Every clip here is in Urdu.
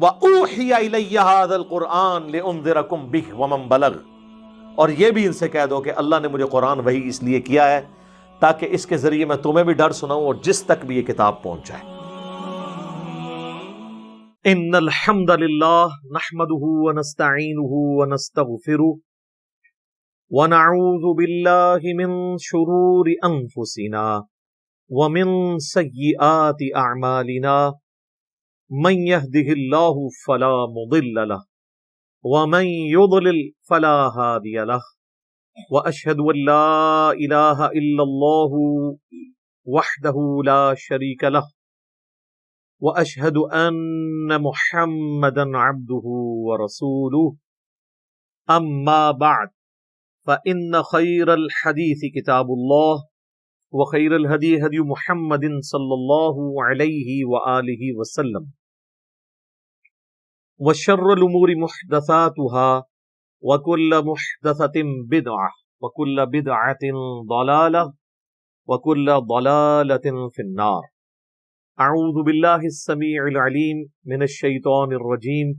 وَأُوحِيَ إِلَيَّ هَذَا الْقُرْآنُ لِأُنذِرَكُم بِهِ وَمَن بَلَغَ، اور یہ بھی ان سے کہہ دو کہ اللہ نے مجھے قرآن وحی اس لیے کیا ہے تاکہ اس کے ذریعے میں تمہیں بھی ڈر سناؤں اور جس تک بھی یہ کتاب پہنچ جائے۔ ان الحمد للہ نحمده ونستعینه ونستغفره ونعوذ باللہ من شرور انفسنا ومن سیئات اعمالنا، من يهده الله فلا مضل له ومن يضلل فلا هادي له، واشهد ان لا اله الا الله وحده لا شريك له، واشهد ان محمدا عبده ورسوله، اما بعد فان خير الحديث كتاب الله وخير الهدي هدي محمد صلى الله عليه وآله وسلم، وشر الأمور محدثاتها وكل محدثة بدعة وكل بدعة ضلالة وكل ضلالة في النار۔ أعوذ بالله السميع العليم من الشيطان الرجيم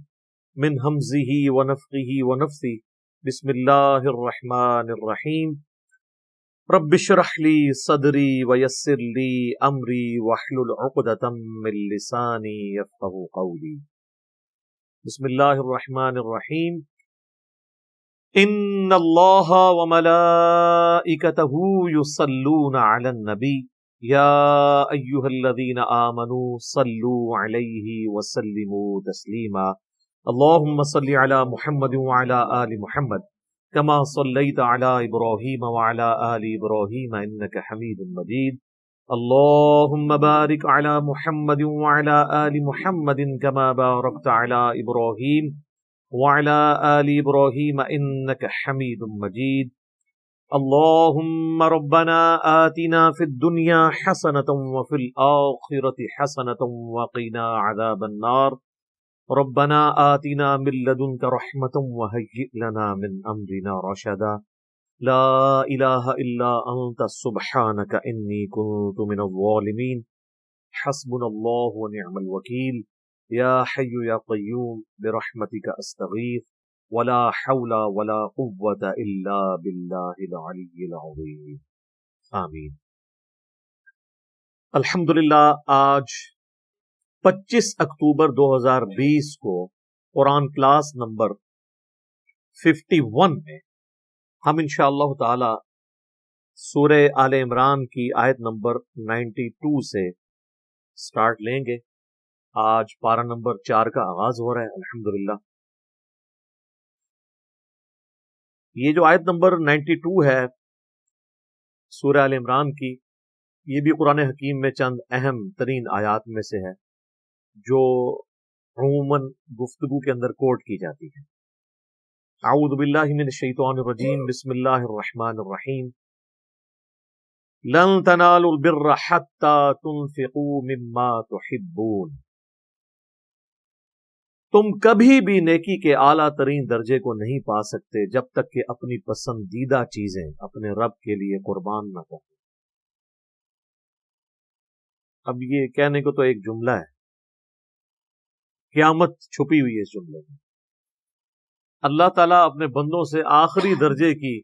من همزه ونفخه ونفثه، بسم الله الرحمن الرحيم، رب اشرح لي صدري ويسر لي امري واحلل عقدة من لساني يفقهوا قولي۔ بسم الله الرحمن الرحيم، ان الله وملائكته يصلون على النبي يا ايها الذين آمنوا صلوا عليه وسلموا تسليما، اللهم صل على محمد وعلى آل محمد كما صليت على إبراهيم وعلى آل إبراهيم إنك حميد مجيد، اللهم بارك على محمد وعلى آل محمد كما باركت على إبراهيم وعلى آل إبراهيم إنك حميد مجيد، اللهم ربنا آتنا في الدنيا حسنة وفي الآخرة حسنة وقنا عذاب النار، ربنا آتنا من لدنك رحمة وهيئ لنا من أمرنا رشدا، لا إله إلا أنت سبحانك إني كنت من الظالمين، حسبنا الله ونعم الوكيل، يا حي يا قيوم برحمتك أستغيث، ولا حول ولا قوة إلا بالله العلي العظيم، آمین۔ الحمدللہ آج 25 اکتوبر 2020 کو قرآن کلاس نمبر 51 میں ہم انشاءاللہ تعالی سورہ آل عمران کی آیت نمبر 92 سے سٹارٹ لیں گے۔ آج پارہ نمبر 4 کا آغاز ہو رہا ہے الحمدللہ۔ یہ جو آیت نمبر 92 ہے سورہ آل عمران کی، یہ بھی قرآن حکیم میں چند اہم ترین آیات میں سے ہے جو عموماً گفتگو کے اندر کوٹ کی جاتی ہے۔ اعوذ باللہ من الشیطان الرجیم، بسم اللہ الرحمن الرحیم، لن تنالوا البر حتی تنفقوا مما تحبون، تم کبھی بھی نیکی کے اعلیٰ ترین درجے کو نہیں پا سکتے جب تک کہ اپنی پسندیدہ چیزیں اپنے رب کے لیے قربان نہ کرو۔ اب یہ کہنے کو تو ایک جملہ ہے، قیامت چھپی ہوئی ہے اس جملے میں۔ اللہ تعالیٰ اپنے بندوں سے آخری درجے کی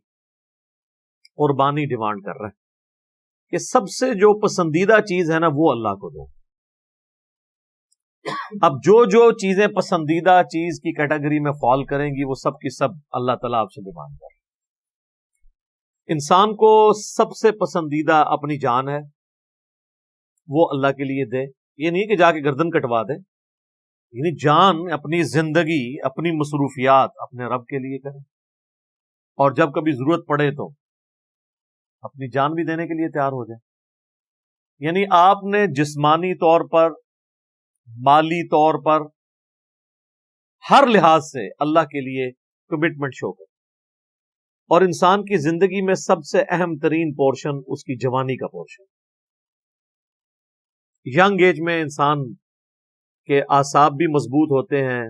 قربانی ڈیمانڈ کر رہا ہے کہ سب سے جو پسندیدہ چیز ہے نا وہ اللہ کو دو۔ اب جو چیزیں پسندیدہ چیز کی کیٹیگری میں فال کریں گی وہ سب کی سب اللہ تعالیٰ آپ سے ڈیمانڈ کر رہا ہے۔ انسان کو سب سے پسندیدہ اپنی جان ہے، وہ اللہ کے لیے دے، یہ نہیں کہ جا کے گردن کٹوا دے، یعنی جان، اپنی زندگی، اپنی مصروفیات اپنے رب کے لیے کریں، اور جب کبھی ضرورت پڑے تو اپنی جان بھی دینے کے لیے تیار ہو جائے۔ یعنی آپ نے جسمانی طور پر، مالی طور پر، ہر لحاظ سے اللہ کے لیے کمٹمنٹ شو کریں۔ اور انسان کی زندگی میں سب سے اہم ترین پورشن اس کی جوانی کا پورشن۔ ینگ ایج میں انسان کے اعصاب بھی مضبوط ہوتے ہیں،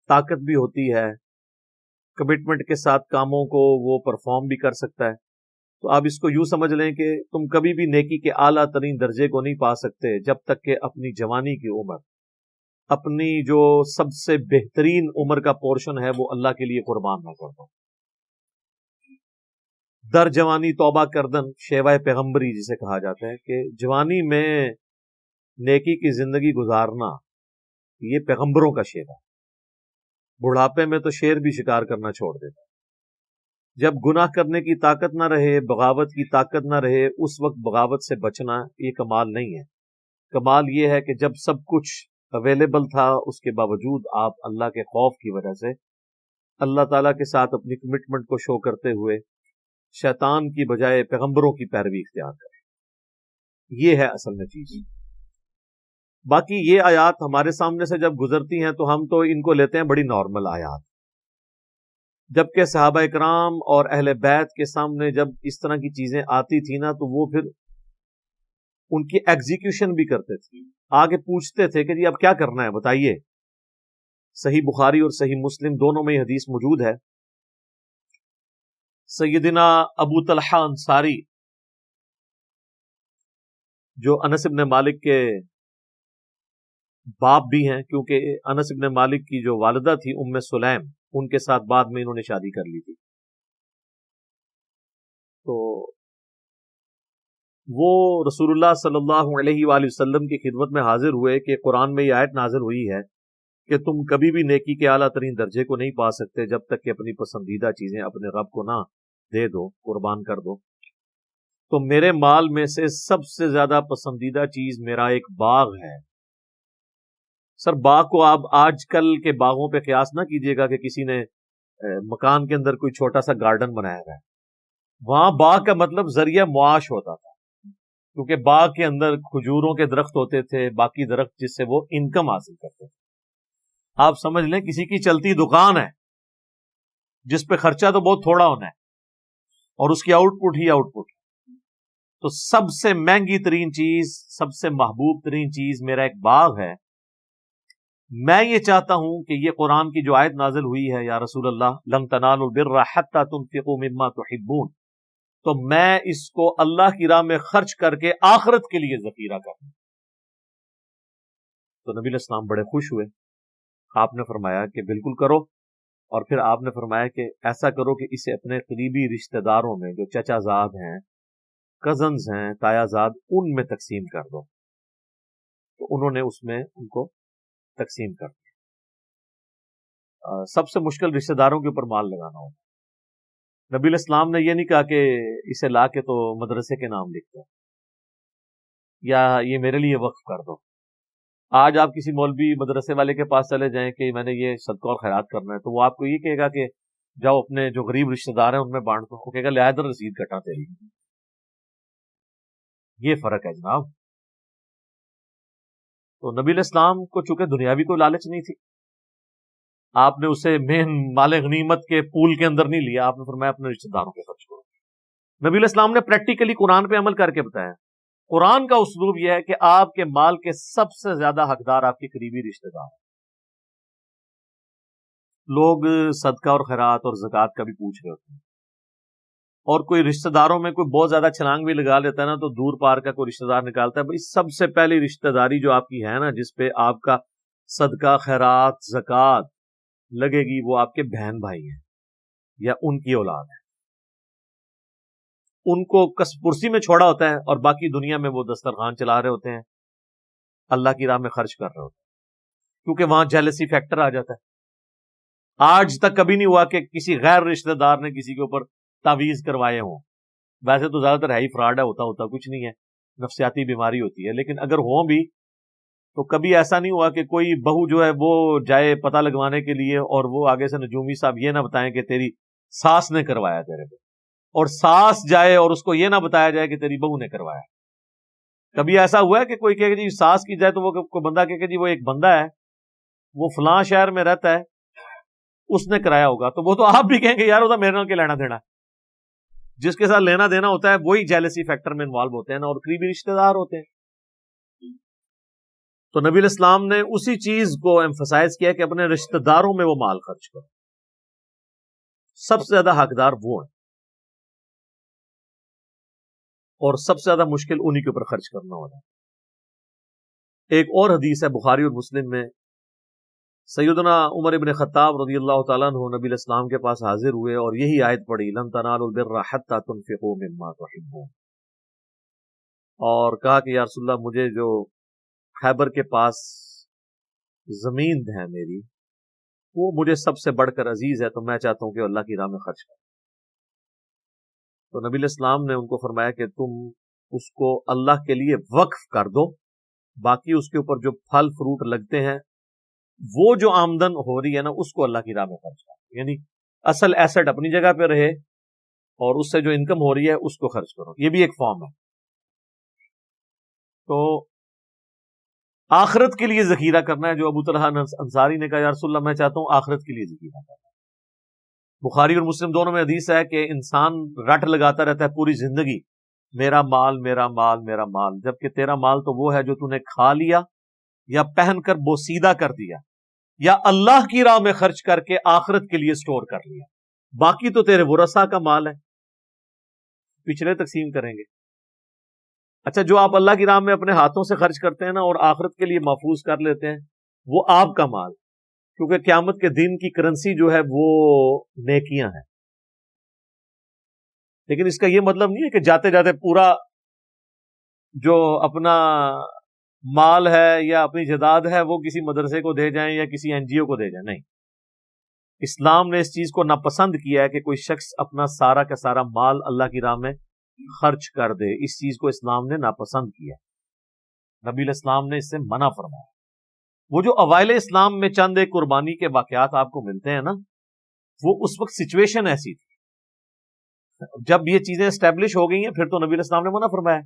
طاقت بھی ہوتی ہے، کمٹمنٹ کے ساتھ کاموں کو وہ پرفارم بھی کر سکتا ہے۔ تو آپ اس کو یوں سمجھ لیں کہ تم کبھی بھی نیکی کے اعلیٰ ترین درجے کو نہیں پا سکتے جب تک کہ اپنی جوانی کی عمر اپنی جو سب سے بہترین عمر کا پورشن ہے وہ اللہ کے لیے قربان نہ کر دو. در جوانی توبہ کردن شیوہ پیغمبری جسے کہا جاتا ہے کہ جوانی میں نیکی کی زندگی گزارنا یہ پیغمبروں کا شیوہ ہے. بڑھاپے میں تو شیر بھی شکار کرنا چھوڑ دیتا. جب گناہ کرنے کی طاقت نہ رہے، بغاوت کی طاقت نہ رہے، اس وقت بغاوت سے بچنا یہ کمال نہیں ہے. کمال یہ ہے کہ جب سب کچھ اویلیبل تھا اس کے باوجود آپ اللہ کے خوف کی وجہ سے اللہ تعالیٰ کے ساتھ اپنی کمٹمنٹ کو شو کرتے ہوئے شیطان کی بجائے پیغمبروں کی پیروی اختیار کریں. یہ ہے اصل میں چیز. باقی یہ آیات ہمارے سامنے سے جب گزرتی ہیں تو ہم تو ان کو لیتے ہیں بڑی نارمل آیات، جبکہ صحابہ اکرام اور اہل بیت کے سامنے جب اس طرح کی چیزیں آتی تھی نا تو وہ پھر ان کی ایگزیکیوشن بھی کرتے تھے. آگے پوچھتے تھے کہ جی اب کیا کرنا ہے بتائیے. صحیح بخاری اور صحیح مسلم دونوں میں یہ حدیث موجود ہے. سیدنا ابو طلحہ انصاری جو انس بن مالک کے باپ بھی ہیں، کیونکہ انس بن مالک کی جو والدہ تھی ام سلیم ان کے ساتھ بعد میں انہوں نے شادی کر لی تھی. تو وہ رسول اللہ صلی اللہ علیہ وآلہ وسلم کی خدمت میں حاضر ہوئے کہ قرآن میں یہ آیت نازل ہوئی ہے کہ تم کبھی بھی نیکی کے اعلیٰ ترین درجے کو نہیں پا سکتے جب تک کہ اپنی پسندیدہ چیزیں اپنے رب کو نہ دے دو، قربان کر دو. تو میرے مال میں سے سب سے زیادہ پسندیدہ چیز میرا ایک باغ ہے. سر باغ کو آپ آج کل کے باغوں پہ قیاس نہ کیجیے گا کہ کسی نے مکان کے اندر کوئی چھوٹا سا گارڈن بنایا ہے. وہاں باغ کا مطلب ذریعہ معاش ہوتا تھا، کیونکہ باغ کے اندر کھجوروں کے درخت ہوتے تھے، باقی درخت جس سے وہ انکم حاصل کرتے تھے. آپ سمجھ لیں کسی کی چلتی دکان ہے جس پہ خرچہ تو بہت تھوڑا ہونا ہے اور اس کی آؤٹ پٹ ہی آؤٹ پٹ. تو سب سے مہنگی ترین چیز، سب سے محبوب ترین چیز میرا ایک باغ ہے. میں یہ چاہتا ہوں کہ یہ قرآن کی جو آیت نازل ہوئی ہے یا رسول اللہ لن تنالوا البر حتى تنفقوا مما تحبون، تو میں اس کو اللہ کی راہ میں خرچ کر کے آخرت کے لیے ذخیرہ کروں. تو نبی علیہ السلام بڑے خوش ہوئے. آپ نے فرمایا کہ بالکل کرو، اور پھر آپ نے فرمایا کہ ایسا کرو کہ اسے اپنے قریبی رشتہ داروں میں جو چچا زاد ہیں، کزنز ہیں، تایا زاد، ان میں تقسیم کر دو. تو انہوں نے اس میں ان کو تقسیم کر دیا. سب سے مشکل رشتہ داروں کے اوپر مال لگانا ہوگا. نبی علیہ السلام نے یہ نہیں کہا کہ اسے لا کے تو مدرسے کے نام لکھ دو یا یہ میرے لیے وقف کر دو. آج آپ کسی مولوی مدرسے والے کے پاس چلے جائیں کہ میں نے یہ صدقہ اور خیرات کرنا ہے، تو وہ آپ کو یہ کہے گا کہ جاؤ اپنے جو غریب رشتہ دار ہیں ان میں بانٹ دو. وہ کہے گا لے ادھر رسید کٹا تیری. یہ فرق ہے جناب. تو نبی علیہ السلام کو چونکہ دنیاوی کوئی لالچ نہیں تھی، آپ نے اسے مین مال غنیمت کے پول کے اندر نہیں لیا. آپ نے فرمایا اپنے رشتہ داروں کے خرچ کرو. نبی علیہ السلام نے پریکٹیکلی قرآن پہ عمل کر کے بتایا. قرآن کا اسلوب یہ ہے کہ آپ کے مال کے سب سے زیادہ حقدار آپ کے قریبی رشتہ دار ہیں. لوگ صدقہ اور خیرات اور زکوٰۃ کا بھی پوچھ رہے ہوتے ہیں، اور کوئی رشتہ داروں میں کوئی بہت زیادہ چھلانگ بھی لگا لیتا ہے نا تو دور پار کا کوئی رشتہ دار نکالتا ہے. بھائی سب سے پہلی رشتہ داری جو آپ کی ہے نا، جس پہ آپ کا صدقہ خیرات زکوٰۃ لگے گی، وہ آپ کے بہن بھائی ہیں یا ان کی اولاد ہے. ان کو کس پرسی میں چھوڑا ہوتا ہے اور باقی دنیا میں وہ دسترخوان چلا رہے ہوتے ہیں، اللہ کی راہ میں خرچ کر رہے ہوتے ہیں، کیونکہ وہاں جیلسی فیکٹر آ جاتا ہے. آج تک کبھی نہیں ہوا کہ کسی غیر رشتہ دار نے کسی کے اوپر تعویذ کروائے ہوں. ویسے تو زیادہ تر ہے ہی فراڈ ہے، ہوتا کچھ نہیں ہے، نفسیاتی بیماری ہوتی ہے. لیکن اگر ہوں بھی تو کبھی ایسا نہیں ہوا کہ کوئی بہو جو ہے وہ جائے پتہ لگوانے کے لیے اور وہ آگے سے نجومی صاحب یہ نہ بتائیں کہ تیری ساس نے کروایا تیرے پہ، اور ساس جائے اور اس کو یہ نہ بتایا جائے کہ تیری بہو نے کروایا. کبھی ایسا ہوا ہے کہ کوئی کہے کہ جی ساس کی جائے تو وہ کوئی بندہ کہے کہ جی وہ ایک بندہ ہے وہ فلاں شہر میں رہتا ہے اس نے کرایا ہوگا، تو وہ تو آپ بھی کہیں گے یار وہ تو میرے نال کے لینا دینا. جس کے ساتھ لینا دینا ہوتا ہے وہی جیلسی فیکٹر میں انوالو ہوتے ہیں نا، اور قریبی رشتہ دار ہوتے ہیں. تو نبی علیہ السلام نے اسی چیز کو ایمفسائز کیا کہ اپنے رشتہ داروں میں وہ مال خرچ کرو. سب سے زیادہ حقدار وہ ہیں اور سب سے زیادہ مشکل انہی کے اوپر خرچ کرنا ہوتا ہے. ایک اور حدیث ہے بخاری اور مسلم میں سیدنا عمر ابن خطاب رضی اللہ تعالیٰ عنہ نبی علیہ السلام کے پاس حاضر ہوئے اور یہی آیت پڑھی لن تنالوا البر حتی تنفقوا مما تحبون، اور کہا کہ یا رسول اللہ مجھے جو خیبر کے پاس زمین ہے میری وہ مجھے سب سے بڑھ کر عزیز ہے، تو میں چاہتا ہوں کہ اللہ کی راہ میں خرچ کروں۔ تو نبی علیہ السلام نے ان کو فرمایا کہ تم اس کو اللہ کے لیے وقف کر دو، باقی اس کے اوپر جو پھل فروٹ لگتے ہیں وہ جو آمدن ہو رہی ہے نا اس کو اللہ کی راہ میں خرچ کرو، یعنی اصل ایسٹ اپنی جگہ پہ رہے اور اس سے جو انکم ہو رہی ہے اس کو خرچ کرو، یہ بھی ایک فارم ہے۔ تو آخرت کے لیے ذخیرہ کرنا ہے، جو ابو طلحہ انصاری نے کہا یا رسول اللہ میں چاہتا ہوں آخرت کے لیے ذخیرہ کرنا۔ بخاری اور مسلم دونوں میں حدیث ہے کہ انسان رٹ لگاتا رہتا ہے پوری زندگی میرا مال میرا مال میرا مال، جبکہ تیرا مال تو وہ ہے جو تو نے کھا لیا یا پہن کر بوسیدہ کر دیا یا اللہ کی راہ میں خرچ کر کے آخرت کے لیے سٹور کر لیا، باقی تو تیرے ورثاء کا مال ہے، پچھلے تقسیم کریں گے۔ اچھا جو آپ اللہ کی راہ میں اپنے ہاتھوں سے خرچ کرتے ہیں نا اور آخرت کے لیے محفوظ کر لیتے ہیں وہ آپ کا مال، کیونکہ قیامت کے دن کی کرنسی جو ہے وہ نیکیاں ہیں۔ لیکن اس کا یہ مطلب نہیں ہے کہ جاتے جاتے پورا جو اپنا مال ہے یا اپنی جائیداد ہے وہ کسی مدرسے کو دے جائیں یا کسی این جی او کو دے جائیں، نہیں۔ اسلام نے اس چیز کو ناپسند کیا ہے کہ کوئی شخص اپنا سارا کا سارا مال اللہ کی راہ میں خرچ کر دے، اس چیز کو اسلام نے ناپسند کیا۔ نبی علیہ السلام نے اس سے منع فرمایا۔ وہ جو اوائل اسلام میں چند ایک قربانی کے واقعات آپ کو ملتے ہیں نا وہ اس وقت سچویشن ایسی تھی، جب یہ چیزیں اسٹیبلش ہو گئی ہیں پھر تو نبی علیہ السلام نے منع فرمایا۔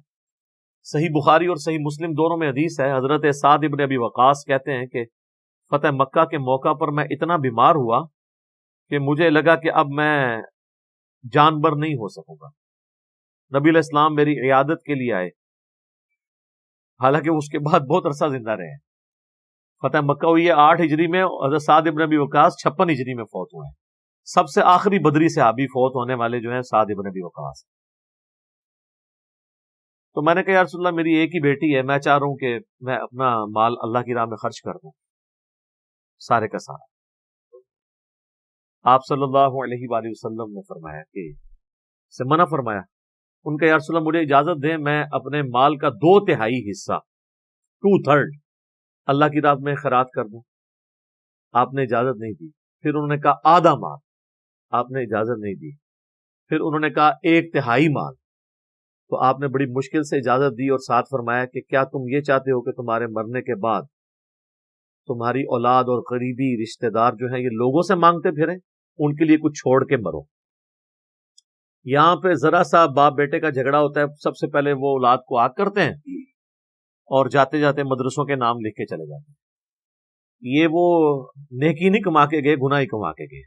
صحیح بخاری اور صحیح مسلم دونوں میں حدیث ہے، حضرت سعد ابن ابی وقاص کہتے ہیں کہ فتح مکہ کے موقع پر میں اتنا بیمار ہوا کہ مجھے لگا کہ اب میں جانبر نہیں ہو سکوں گا۔ نبی علیہ السلام میری عیادت کے لیے آئے، حالانکہ اس کے بعد بہت عرصہ زندہ رہے۔ فتح مکہ ہوئی ہے 8 ہجری میں، حضرت سعد ابن ابی وقاص 56 ہجری میں فوت ہوئے ہیں۔ سب سے آخری بدری صحابی فوت ہونے والے جو ہیں سعد ابن ابی وقاص۔ تو میں نے کہا یا رسول اللہ میری ایک ہی بیٹی ہے، میں چاہ رہا ہوں کہ میں اپنا مال اللہ کی راہ میں خرچ کر دوں سارے کا سارا۔ آپ صلی اللہ علیہ وآلہ وسلم نے فرمایا کہ سے منع فرمایا، ان کا یا رسول اللہ مجھے اجازت دیں میں اپنے مال کا 2/3 حصہ 2/3 اللہ کی راہ میں خیرات کر دوں۔ آپ نے اجازت نہیں دی۔ پھر انہوں نے کہا آدھا مال، آپ نے اجازت نہیں دی۔ پھر انہوں نے کہا 1/3 مال، تو آپ نے بڑی مشکل سے اجازت دی اور ساتھ فرمایا کہ کیا تم یہ چاہتے ہو کہ تمہارے مرنے کے بعد تمہاری اولاد اور قریبی رشتہ دار جو ہیں یہ لوگوں سے مانگتے پھریں، ان کے لیے کچھ چھوڑ کے مرو۔ یہاں پہ ذرا سا باپ بیٹے کا جھگڑا ہوتا ہے، سب سے پہلے وہ اولاد کو آگ کرتے ہیں اور جاتے جاتے مدرسوں کے نام لکھ کے چلے جاتے ہیں۔ یہ وہ نیکی نہیں کما کے گئے، گناہ ہی کما کے گئے۔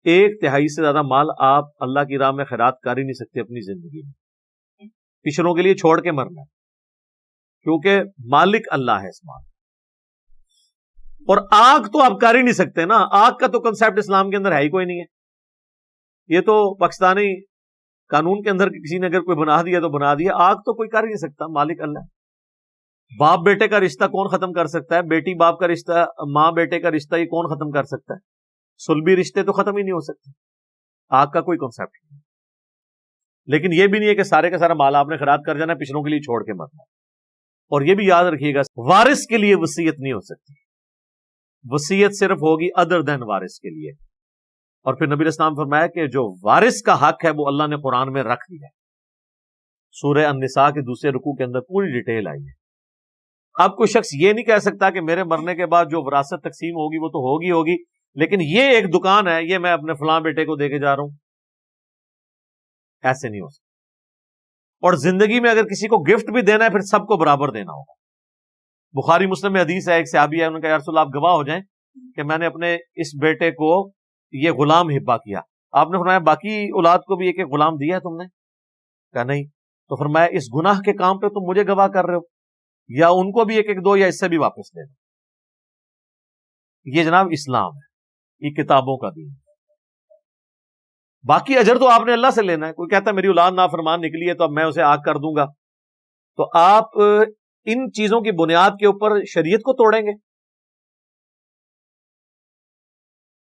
1/3 سے زیادہ مال آپ اللہ کی راہ میں خیرات کر ہی نہیں سکتے اپنی زندگی میں، پچھڑوں کے لیے چھوڑ کے مرنا ہے، کیونکہ مالک اللہ ہے اس مال۔ اور آگ تو آپ کر ہی نہیں سکتے نا، آگ کا تو کنسیپٹ اسلام کے اندر ہے ہی کوئی نہیں ہے۔ یہ تو پاکستانی قانون کے اندر کسی نے اگر کوئی بنا دیا تو بنا دیا، آگ تو کوئی کر ہی نہیں سکتا، مالک اللہ ہے۔ باپ بیٹے کا رشتہ کون ختم کر سکتا ہے؟ بیٹی باپ کا رشتہ، ماں بیٹے کا رشتہ، یہ کون ختم کر سکتا ہے؟ صلبی رشتے تو ختم ہی نہیں ہو سکتے، آگ کا کوئی کنسیپٹ نہیں۔ لیکن یہ بھی نہیں ہے کہ سارے کا سارا مال آپ نے خیرات کر جانا ہے، پچھلوں کے لیے چھوڑ کے مرنا۔ اور یہ بھی یاد رکھیے گا وارث کے لیے وصیت نہیں ہو سکتی، وصیت صرف ہوگی ادر دین وارث کے لیے۔ اور پھر نبی علیہ السلام فرمایا کہ جو وارث کا حق ہے وہ اللہ نے قرآن میں رکھ دیا ہے، سورہ النساء کے دوسرے رکوع کے اندر پوری ڈیٹیل آئی ہے۔ اب کوئی شخص یہ نہیں کہہ سکتا کہ میرے مرنے کے بعد جو وراثت تقسیم ہوگی وہ تو ہوگی، لیکن یہ ایک دکان ہے یہ میں اپنے فلاں بیٹے کو دے کے جا رہا ہوں، ایسے نہیں ہو سکتا۔ اور زندگی میں اگر کسی کو گفٹ بھی دینا ہے پھر سب کو برابر دینا ہوگا۔ بخاری مسلم میں حدیث ہے، ایک صحابی ہے، انہوں نے کہا یا رسول اللہ آپ گواہ ہو جائیں کہ میں نے اپنے اس بیٹے کو یہ غلام ہبہ کیا۔ آپ نے فرمایا باقی اولاد کو بھی ایک ایک غلام دیا ہے تم نے؟ کہا نہیں۔ تو فرمایا اس گناہ کے کام پہ تم مجھے گواہ کر رہے ہو، یا ان کو بھی ایک ایک دو یا اس سے بھی واپس لے دو۔ یہ جناب اسلام ہے، یہ کتابوں کا دین ہے۔ باقی اجر تو آپ نے اللہ سے لینا ہے۔ کوئی کہتا ہے میری اولاد نافرمان نکلی ہے تو اب میں اسے آگ کر دوں گا، تو آپ ان چیزوں کی بنیاد کے اوپر شریعت کو توڑیں گے۔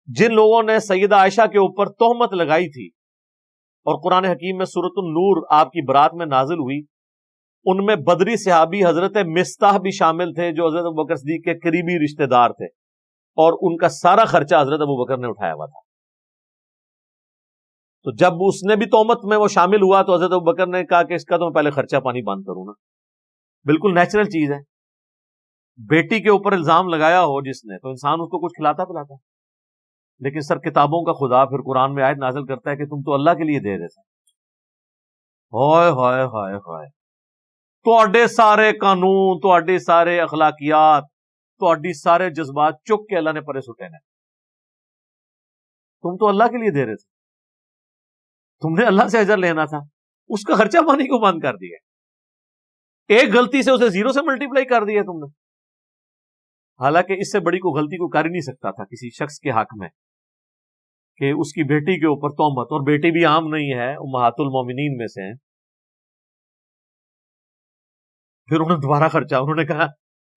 جن لوگوں نے سیدہ عائشہ کے اوپر تہمت لگائی تھی اور قرآن حکیم میں سورۃ النور آپ کی برات میں نازل ہوئی، ان میں بدری صحابی حضرت مصطح بھی شامل تھے جو حضرت ابوبکر صدیق کے قریبی رشتہ دار تھے، اور ان کا سارا خرچہ حضرت ابوبکر نے اٹھایا ہوا تھا۔ تو جب اس نے بھی تہمت میں وہ شامل ہوا تو حضرت ابوبکر نے کہا کہ اس کا تو میں پہلے خرچہ پانی بند کروں نا۔ بالکل نیچرل چیز ہے، بیٹی کے اوپر الزام لگایا ہو جس نے تو انسان اس کو کچھ کھلاتا پلاتا ہے، لیکن سر کتابوں کا خدا پھر قرآن میں آیت نازل کرتا ہے کہ تم تو اللہ کے لیے دے رہے تھے۔ ہائے ہائے ہائے ہائے، تواڈے سارے قانون، تواڈے سارے اخلاقیات، تواڈی سارے جذبات چک کے اللہ نے پرے سٹے نے۔ تم تو اللہ کے لیے دے رہے تھے، تم نے اللہ سے اجر لینا تھا، اس کا خرچہ پانی کو بند کر دیا، ایک غلطی سے اسے زیرو سے ملٹیپلائی کر دیا تم نے۔ حالانکہ اس سے بڑی کوئی غلطی کو کر ہی نہیں سکتا تھا کسی شخص کے حق میں کہ اس کی بیٹی کے اوپر تہمت، اور بیٹی بھی عام نہیں ہے، امہات المومنین میں سے ہیں۔ پھر انہوں نے دوبارہ خرچہ، انہوں نے کہا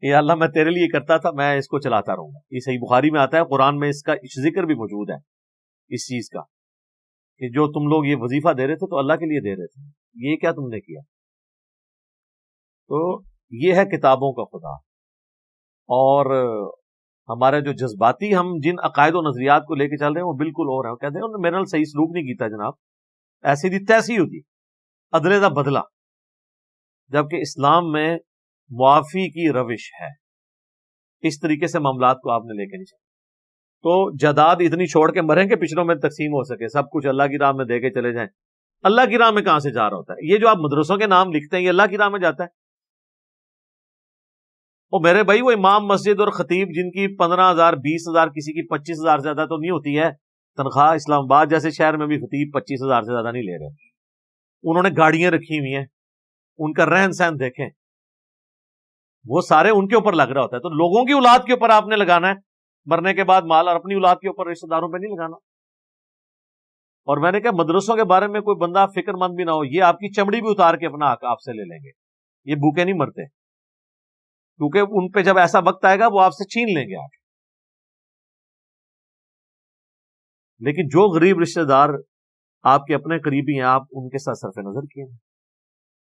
کہ اللہ میں تیرے لیے کرتا تھا، میں اس کو چلاتا رہوں گا۔ یہ صحیح بخاری میں آتا ہے، قرآن میں اس کا ذکر بھی موجود ہے اس چیز کا کہ جو تم لوگ یہ وظیفہ دے رہے تھے تو اللہ کے لیے دے رہے تھے، یہ کیا تم نے کیا؟ تو یہ ہے کتابوں کا خدا۔ اور ہمارے جو جذباتی ہم جن عقائد و نظریات کو لے کے چل رہے ہیں وہ بالکل اور ہیں۔ وہ کہتے ہیں انہوں نے میرے نال صحیح سلوک نہیں کیتا جناب، ایسی دی تیسی ہوتی عدلے دا بدلہ، جبکہ اسلام میں معافی کی روش ہے۔ اس طریقے سے معاملات کو آپ نے لے کے نہیں چلے تو جائیداد اتنی چھوڑ کے مریں کہ پچھلوں میں تقسیم ہو سکے، سب کچھ اللہ کی راہ میں دے کے چلے جائیں۔ اللہ کی راہ میں کہاں سے جا رہا ہوتا ہے؟ یہ جو آپ مدرسوں کے نام لکھتے ہیں یہ اللہ کی راہ میں جاتا ہے؟ وہ میرے بھائی وہ امام مسجد اور خطیب جن کی 15,000 20,000 کسی کی 25,000 زیادہ تو نہیں ہوتی ہے تنخواہ، اسلام آباد جیسے شہر میں بھی خطیب 25,000 سے زیادہ نہیں لے رہے، انہوں نے گاڑیاں رکھی ہوئی ہیں، ان کا رہن سہن دیکھیں، وہ سارے ان کے اوپر لگ رہا ہوتا ہے۔ تو لوگوں کی اولاد کے اوپر آپ نے لگانا ہے مرنے کے بعد مال، اور اپنی اولاد کے اوپر رشتہ داروں پہ نہیں لگانا۔ اور میں نے کہا مدرسوں کے بارے میں کوئی بندہ فکر مند بھی نہ ہو، یہ آپ کی چمڑی بھی اتار کے اپنا حق آپ سے لے لیں گے، یہ بھوکے نہیں مرتے، کیونکہ ان پہ جب ایسا وقت آئے گا وہ آپ سے چھین لیں گے آپ۔ لیکن جو غریب رشتہ دار آپ کے اپنے قریبی ہیں آپ ان کے ساتھ صرف نظر کیے،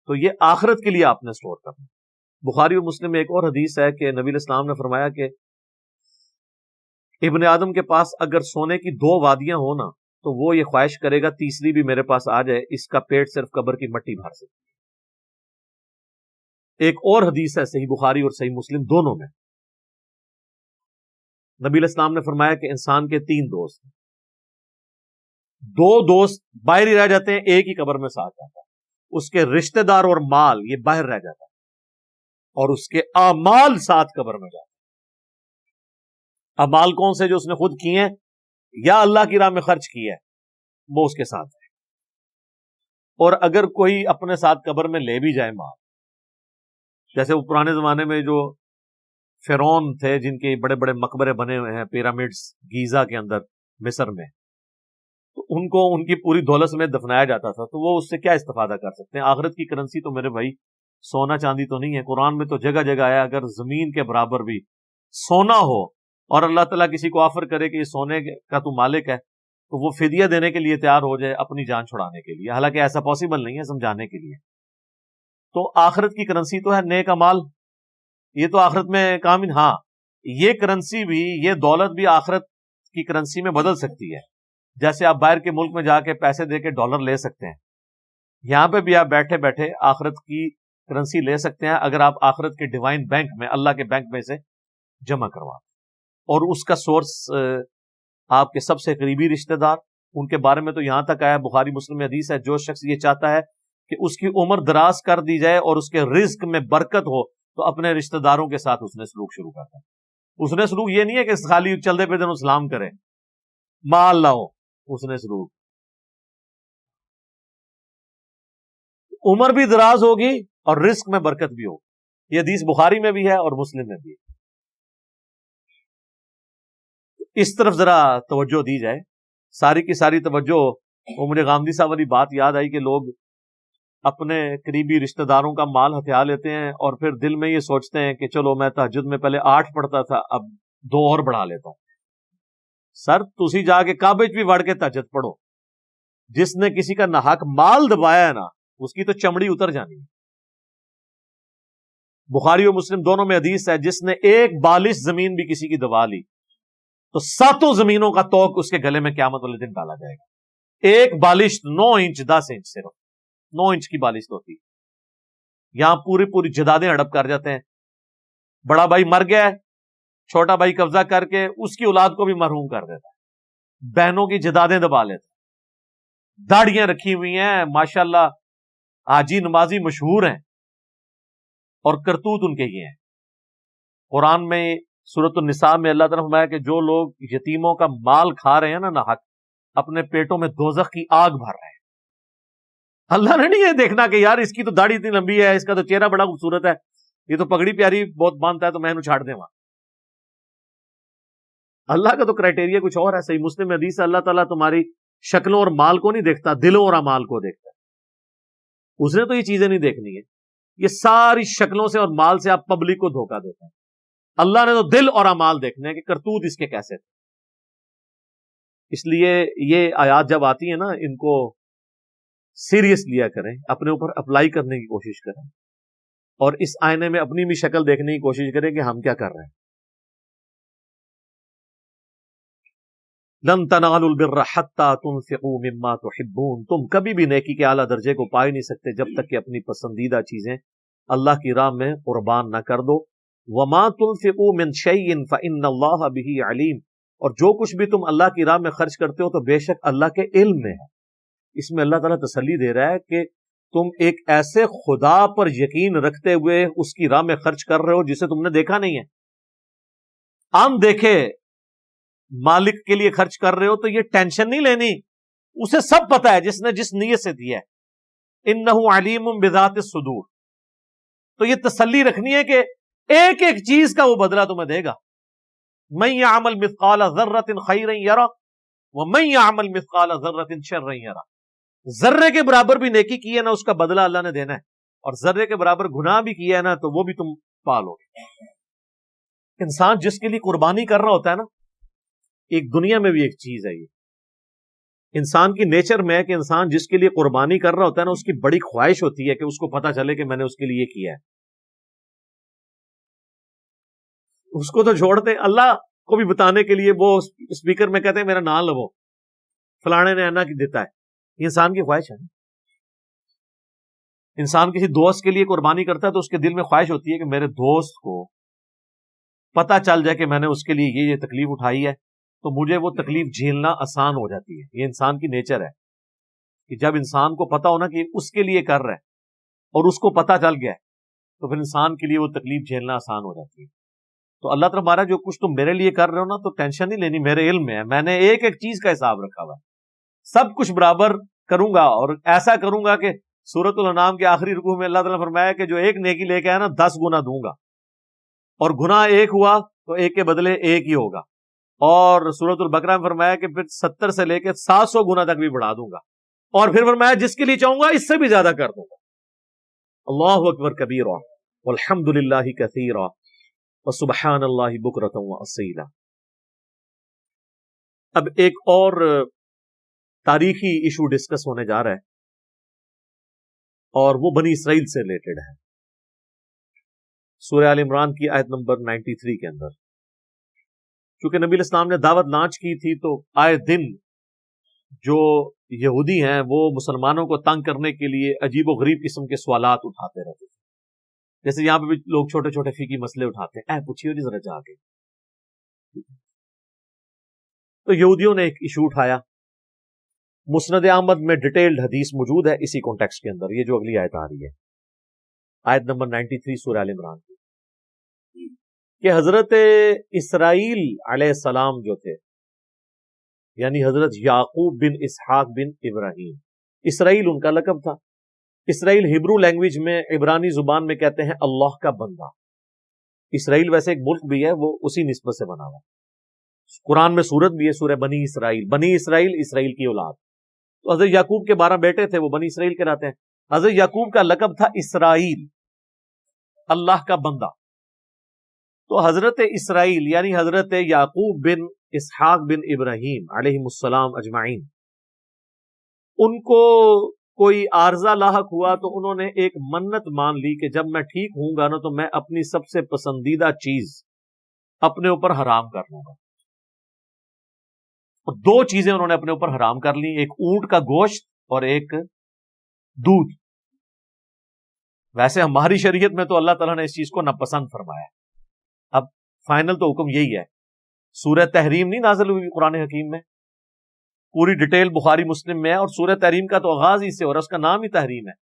تو یہ آخرت کے لیے آپ نے سٹور کرنا۔ بخاری اور مسلم میں ایک اور حدیث ہے کہ نبی علیہ السلام نے فرمایا کہ ابن آدم کے پاس اگر سونے کی 2 وادیاں ہوں نا تو وہ یہ خواہش کرے گا تیسری بھی میرے پاس آ جائے، اس کا پیٹ صرف قبر کی مٹی بھر سکتی ہے۔ ایک اور حدیث ہے صحیح بخاری اور صحیح مسلم دونوں میں، نبی علیہ السلام نے فرمایا کہ انسان کے 3 دوست ہیں، 2 دوست باہر ہی رہ جاتے ہیں، ایک ہی قبر میں ساتھ جاتا ہے، اس کے رشتہ دار اور مال یہ باہر رہ جاتا ہے، اور اس کے اعمال ساتھ قبر میں جاتے ہیں۔ اعمال کون سے؟ جو اس نے خود کیے ہیں یا اللہ کی راہ میں خرچ کیا ہے، وہ اس کے ساتھ ہے۔ اور اگر کوئی اپنے ساتھ قبر میں لے بھی جائے مال، جیسے وہ پرانے زمانے میں جو فرعون تھے جن کے بڑے بڑے مقبرے بنے ہوئے ہیں پیرامڈز گیزا کے اندر مصر میں، تو ان کو ان کی پوری دولت میں دفنایا جاتا تھا، تو وہ اس سے کیا استفادہ کر سکتے ہیں؟ آخرت کی کرنسی تو میرے بھائی سونا چاندی تو نہیں ہے۔ قرآن میں تو جگہ جگہ آیا اگر زمین کے برابر بھی سونا ہو اور اللہ تعالیٰ کسی کو آفر کرے کہ یہ سونے کا تو مالک ہے، تو وہ فدیہ دینے کے لیے تیار ہو جائے اپنی جان چھڑانے کے لیے، حالانکہ ایسا پاسبل نہیں ہے سمجھانے کے لیے۔ تو آخرت کی کرنسی تو ہے نیک اعمال، یہ تو آخرت میں کام ہی۔ ہاں یہ کرنسی بھی، یہ دولت بھی آخرت کی کرنسی میں بدل سکتی ہے، جیسے آپ باہر کے ملک میں جا کے پیسے دے کے ڈالر لے سکتے ہیں، یہاں پہ بھی آپ بیٹھے بیٹھے آخرت کی کرنسی لے سکتے ہیں اگر آپ آخرت کے ڈیوائن بینک میں، اللہ کے بینک میں سے جمع کروا، اور اس کا سورس آپ کے سب سے قریبی رشتہ دار، ان کے بارے میں تو یہاں تک آیا بخاری مسلم میں حدیث ہے، جو شخص یہ چاہتا ہے کہ اس کی عمر دراز کر دی جائے اور اس کے رزق میں برکت ہو تو اپنے رشتہ داروں کے ساتھ اس نے سلوک شروع کرتا ہے۔ اس نے سلوک یہ نہیں ہے کہ خالی چلتے پہ دن سلام کرے، مال لاؤ، اس نے سلوک عمر بھی دراز ہوگی اور رزق میں برکت بھی ہوگی۔ یہ حدیث بخاری میں بھی ہے اور مسلم میں بھی ہے۔ اس طرف ذرا توجہ دی جائے، ساری کی ساری توجہ۔ وہ مجھے غامدی صاحب والی بات یاد آئی کہ لوگ اپنے قریبی رشتہ داروں کا مال ہتھیا لیتے ہیں اور پھر دل میں یہ سوچتے ہیں کہ چلو میں تہجد میں پہلے 8 پڑھتا تھا اب 2 اور بڑھا لیتا ہوں، سر تسی جا کے کعبے بھی وڑ کے تہجد پڑھو، جس نے کسی کا ناحق مال دبایا ہے نا اس کی تو چمڑی اتر جانی ہے۔ بخاری و مسلم دونوں میں حدیث ہے، جس نے ایک بالش زمین بھی کسی کی دبا لی تو 7 زمینوں کا توق اس کے گلے میں قیامت والے دن ڈالا جائے گا۔ ایک بالش 9 انچ 10 انچ، صرف 9 انچ کی بالش ہوتی ہے۔ یہاں پوری جدادیں ہڑپ کر جاتے ہیں، بڑا بھائی مر گیا ہے، چھوٹا بھائی قبضہ کر کے اس کی اولاد کو بھی مرحوم کر دیتا ہے، بہنوں کی جدادیں دبا لیتا ہے، داڑیاں رکھی ہوئی ہیں ماشاءاللہ، حاجی نمازی مشہور ہیں اور کرتوت ان کے یہ ہیں۔ قرآن میں سورۃ النساء میں اللہ تعالیٰ نے فرمایا کہ جو لوگ یتیموں کا مال کھا رہے ہیں نا ناحق، اپنے پیٹوں میں دوزخ کی آگ بھر رہے ہیں۔ اللہ نے نہیں یہ دیکھنا کہ یار اس کی تو داڑھی اتنی لمبی ہے، اس کا تو چہرہ بڑا خوبصورت ہے، یہ تو پگڑی پیاری بہت باندھتا ہے تو میں انہوں چھاڑ دیں وہاں۔ اللہ کا تو کرائٹیریا کچھ اور ہے۔ صحیح مسلم میں حدیث ہے، اللہ تعالیٰ تمہاری شکلوں اور مال کو نہیں دیکھتا، دلوں اور اعمال کو دیکھتا ہے۔ اس نے تو یہ چیزیں نہیں دیکھنی ہے، یہ ساری شکلوں سے اور مال سے آپ پبلک کو دھوکہ دیتے ہیں۔ اللہ نے تو دل اور اعمال دیکھنے ہیں کہ کرتوت اس کے کیسے تھے۔ اس لیے یہ آیات جب آتی ہیں نا ان کو سیریس لیا کریں، اپنے اوپر اپلائی کرنے کی کوشش کریں، اور اس آئینے میں اپنی بھی شکل دیکھنے کی کوشش کریں کہ ہم کیا کر رہے ہیں۔ لن تنالوا البر حتى تنفقوا مما تحبون، تم کبھی بھی نیکی کے اعلیٰ درجے کو پا ہی نہیں سکتے جب تک کہ اپنی پسندیدہ چیزیں اللہ کی راہ میں قربان نہ کر دو۔ وما تنفقوا من شيء فإن الله به عليم، اور جو کچھ بھی تم اللہ کی راہ میں خرچ کرتے ہو تو بے شک اللہ کے علم میں ہے۔ اس میں اللہ تعالیٰ تسلی دے رہا ہے کہ تم ایک ایسے خدا پر یقین رکھتے ہوئے اس کی راہ میں خرچ کر رہے ہو جسے تم نے دیکھا نہیں ہے۔ عام دیکھے مالک کے لیے خرچ کر رہے ہو تو یہ ٹینشن نہیں لینی، اسے سب پتا ہے جس نے جس نیت سے دیا ہے، انہ علیم بذات الصدور۔ تو یہ تسلی رکھنی ہے کہ ایک ایک چیز کا وہ بدلہ تمہیں دے گا۔ من یعمل مثقال ذرۃ خیرا یرہ ومن یعمل مثقال ذرۃ شرا یرہ، ذرے کے برابر بھی نیکی کی ہے نا اس کا بدلہ اللہ نے دینا ہے، اور ذرے کے برابر گناہ بھی کیا ہے نا تو وہ بھی تم پالو گے۔ انسان جس کے لیے قربانی کر رہا ہوتا ہے نا، ایک دنیا میں بھی ایک چیز ہے، یہ انسان کی نیچر میں ہے کہ انسان جس کے لیے قربانی کر رہا ہوتا ہے نا اس کی بڑی خواہش ہوتی ہے کہ اس کو پتا چلے کہ میں نے اس کے لیے کیا ہے۔ اس کو تو چھوڑتے اللہ کو بھی بتانے کے لیے وہ اسپیکر میں کہتے ہیں میرا نام لو، فلانے نے اینا کی دیتا ہے۔ یہ انسان کی خواہش ہے۔ انسان کسی دوست کے لیے قربانی کرتا ہے تو اس کے دل میں خواہش ہوتی ہے کہ میرے دوست کو پتا چل جائے کہ میں نے اس کے لیے یہ تکلیف اٹھائی ہے تو مجھے وہ تکلیف جھیلنا آسان ہو جاتی ہے۔ یہ انسان کی نیچر ہے کہ جب انسان کو پتا ہونا کہ اس کے لیے کر رہا ہے اور اس کو پتا چل گیا ہے تو پھر انسان کے لیے وہ تکلیف جھیلنا آسان ہو جاتی ہے۔ تو اللہ تعالیٰ ہمارا جو کچھ تم میرے لیے کر رہے ہو نا تو ٹینشن نہیں لینی، میرے علم میں ہے، میں نے ایک ایک چیز کا حساب رکھا ہوا ہے، سب کچھ برابر کروں گا، اور ایسا کروں گا کہ سورۃ الانعام کے آخری رکوع میں اللہ تعالیٰ نے فرمایا کہ جو ایک نیکی لے کے آیا نا 10 گنا دوں گا، اور گناہ ایک ہوا تو ایک کے بدلے ایک ہی ہوگا، اور سورۃ البقرہ میں فرمایا کہ پھر 70 سے لے کے 700 گنا تک بھی بڑھا دوں گا، اور پھر فرمایا جس کے لیے چاہوں گا اس سے بھی زیادہ کر دوں گا۔ اللہ اکبر کبیرا والحمد للہ کثیرا وسبحان اللہ بکرۃ واصیلا۔ اب ایک اور تاریخی ایشو ڈسکس ہونے جا رہا ہے اور وہ بنی اسرائیل سے ریلیٹڈ ہے۔ سورہ آل عمران کی آیت نمبر 93 کے اندر چونکہ نبی الاسلام نے دعوت لانچ کی تھی تو آئے دن جو یہودی ہیں وہ مسلمانوں کو تنگ کرنے کے لیے عجیب و غریب قسم کے سوالات اٹھاتے رہتے تھے، جیسے یہاں پہ بھی لوگ چھوٹے چھوٹے فقہی مسئلے اٹھاتے ہیں، پوچھیے جی ذرا جا کے۔ تو یہودیوں نے ایک ایشو اٹھایا، مسند احمد میں ڈیٹیلڈ حدیث موجود ہے اسی کانٹیکسٹ کے اندر، یہ جو اگلی آیت آ رہی ہے، آیت نمبر 93 سورہ آل عمران کی، کہ حضرت اسرائیل علیہ السلام جو تھے، یعنی حضرت یعقوب بن اسحاق بن ابراہیم، اسرائیل ان کا لقب تھا۔ اسرائیل ہبرو لینگویج میں عبرانی زبان میں کہتے ہیں اللہ کا بندہ۔ اسرائیل ویسے ایک ملک بھی ہے، وہ اسی نسبت سے بنا ہوا ہے۔ قرآن میں سورت بھی ہے، سورہ بنی اسرائیل، بنی اسرائیل اسرائیل کی اولاد۔ تو حضرت یعقوب کے 12 بیٹے تھے، وہ بنی اسرائیل کہلاتے ہیں۔ حضرت یعقوب کا لقب تھا اسرائیل، اللہ کا بندہ۔ تو حضرت اسرائیل یعنی حضرت یعقوب بن اسحاق بن ابراہیم علیہ السلام اجمعین، ان کو کوئی عارضہ لاحق ہوا تو انہوں نے ایک منت مان لی کہ جب میں ٹھیک ہوں گا نا تو میں اپنی سب سے پسندیدہ چیز اپنے اوپر حرام کر لوں گا. اور دو چیزیں انہوں نے اپنے اوپر حرام کر لی، ایک اونٹ کا گوشت اور ایک دودھ. ویسے ہماری شریعت میں تو اللہ تعالیٰ نے اس چیز کو ناپسند فرمایا. اب فائنل تو حکم یہی ہے. سورہ تحریم نہیں نازل ہوئی قرآن حکیم میں، پوری ڈیٹیل بخاری مسلم میں ہے، اور سورہ تحریم کا تو آغاز ہی سے اور اس کا نام ہی تحریم ہے.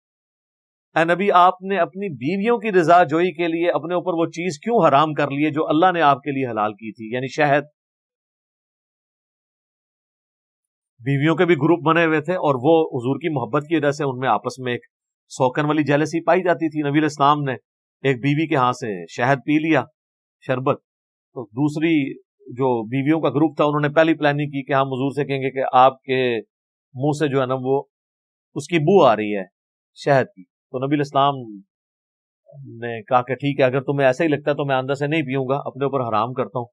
اے نبی، آپ نے اپنی بیویوں کی رضا جوئی کے لیے اپنے اوپر وہ چیز کیوں حرام کر لی ہے جو اللہ نے آپ کے لیے حلال کی تھی، یعنی شہد. بیویوں کے بھی گروپ بنے ہوئے تھے اور وہ حضور کی محبت کی وجہ سے ان میں آپس میں ایک سوکن والی جیلسی پائی جاتی تھی. نبی علیہ السلام نے ایک بیوی کے ہاں سے شہد پی لیا، شربت، تو دوسری جو بیویوں کا گروپ تھا انہوں نے پہلی پلاننگ کی کہ ہم حضور سے کہیں گے کہ آپ کے منہ سے جو ہے نا وہ اس کی بو آ رہی ہے شہد کی. تو نبی علیہ السلام نے کہا کہ ٹھیک ہے، اگر تمہیں ایسا ہی لگتا ہے تو میں اندر سے نہیں پیوں گا، اپنے اوپر حرام کرتا ہوں.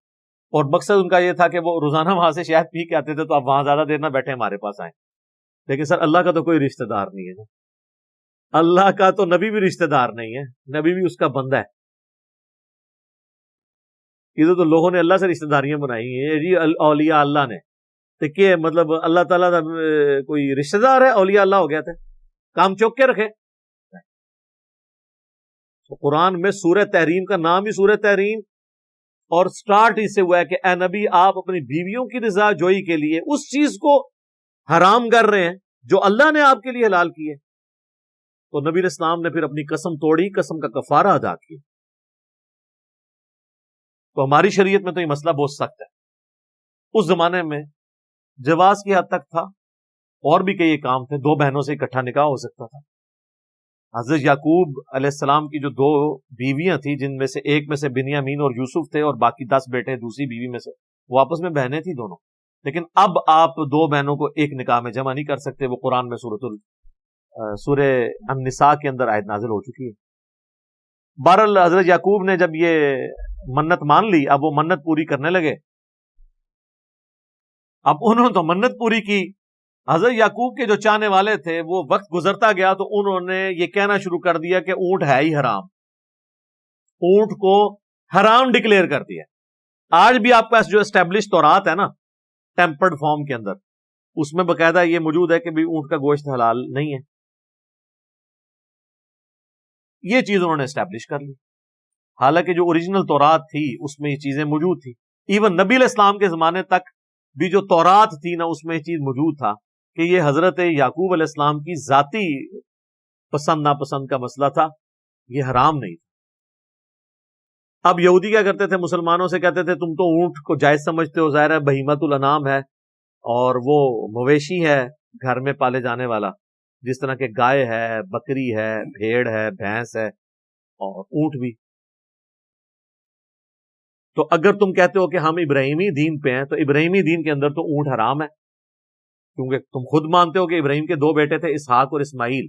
اور مقصد ان کا یہ تھا کہ وہ روزانہ وہاں سے شہد پی کے آتے تھے تو آپ وہاں زیادہ دیر نہ بیٹھے ہمارے پاس آئیں. لیکن سر اللہ کا تو کوئی رشتہ دار نہیں ہے نا، اللہ کا تو نبی بھی رشتہ دار نہیں ہے، نبی بھی اس کا بندہ ہے. ادھر تو لوگوں نے اللہ سے رشتہ داریاں بنائی ہیں جی، اولیاء اللہ نے. تو کہ مطلب اللہ تعالیٰ کا کوئی رشتہ دار ہے، اولیاء اللہ ہو گیا تھے، کام چوک کے رکھے. قرآن میں سورہ تحریم کا نام ہی سورہ تحریم، اور سٹارٹ اس سے ہوا ہے کہ اے نبی آپ اپنی بیویوں کی رضا جوئی کے لیے اس چیز کو حرام کر رہے ہیں جو اللہ نے آپ کے لیے حلال کی ہے. تو نبی علیہ السلام نے پھر اپنی قسم توڑی، قسم کا کفارہ ادا کیا. تو ہماری شریعت میں تو یہ مسئلہ بہت سخت ہے. اس زمانے میں جواز کی حد تک تھا، اور بھی کئی کام تھے. دو بہنوں سے اکٹھا نکاح ہو سکتا تھا. حضرت یعقوب علیہ السلام کی جو دو بیویاں تھیں، جن میں سے ایک میں سے بنیامین اور یوسف تھے اور باقی 10 بیٹے دوسری بیوی میں سے، وہ آپس میں بہنیں تھیں دونوں. لیکن اب آپ دو بہنوں کو ایک نکاح میں جمع نہیں کر سکتے. وہ قرآن میں سورہ النساء کے اندر آیت نازل ہو چکی ہے. بہرحال حضرت یعقوب نے جب یہ منت مان لی، اب وہ منت پوری کرنے لگے. اب انہوں نے تو منت پوری کی. حضرت یعقوب کے جو چاہنے والے تھے، وہ وقت گزرتا گیا تو انہوں نے یہ کہنا شروع کر دیا کہ اونٹ ہے ہی حرام، اونٹ کو حرام ڈکلیئر کر دیا. آج بھی آپ کے پاس جو اسٹیبلش تورات ہے نا ٹیمپرڈ فارم کے اندر، اس میں باقاعدہ یہ موجود ہے کہ بھی اونٹ کا گوشت حلال نہیں ہے. یہ چیز انہوں نے اسٹیبلش کر لی، حالانکہ جو اوریجنل تورات تھی اس میں یہ چیزیں موجود تھی. ایون نبی علیہ السلام کے زمانے تک بھی جو تورات تھی نا اس میں یہ چیز موجود تھا کہ یہ حضرت یعقوب علیہ السلام کی ذاتی پسند ناپسند کا مسئلہ تھا، یہ حرام نہیں تھا. اب یہودی کیا کرتے تھے، مسلمانوں سے کہتے تھے تم تو اونٹ کو جائز سمجھتے ہو، ظاہر ہے بہیمت الانام ہے اور وہ مویشی ہے گھر میں پالے جانے والا، جس طرح کہ گائے ہے، بکری ہے، بھیڑ ہے، بھینس ہے اور اونٹ بھی. تو اگر تم کہتے ہو کہ ہم ابراہیمی دین پہ ہیں تو ابراہیمی دین کے اندر تو اونٹ حرام ہے، کیونکہ تم خود مانتے ہو کہ ابراہیم کے دو بیٹے تھے، اسحاق اور اسماعیل.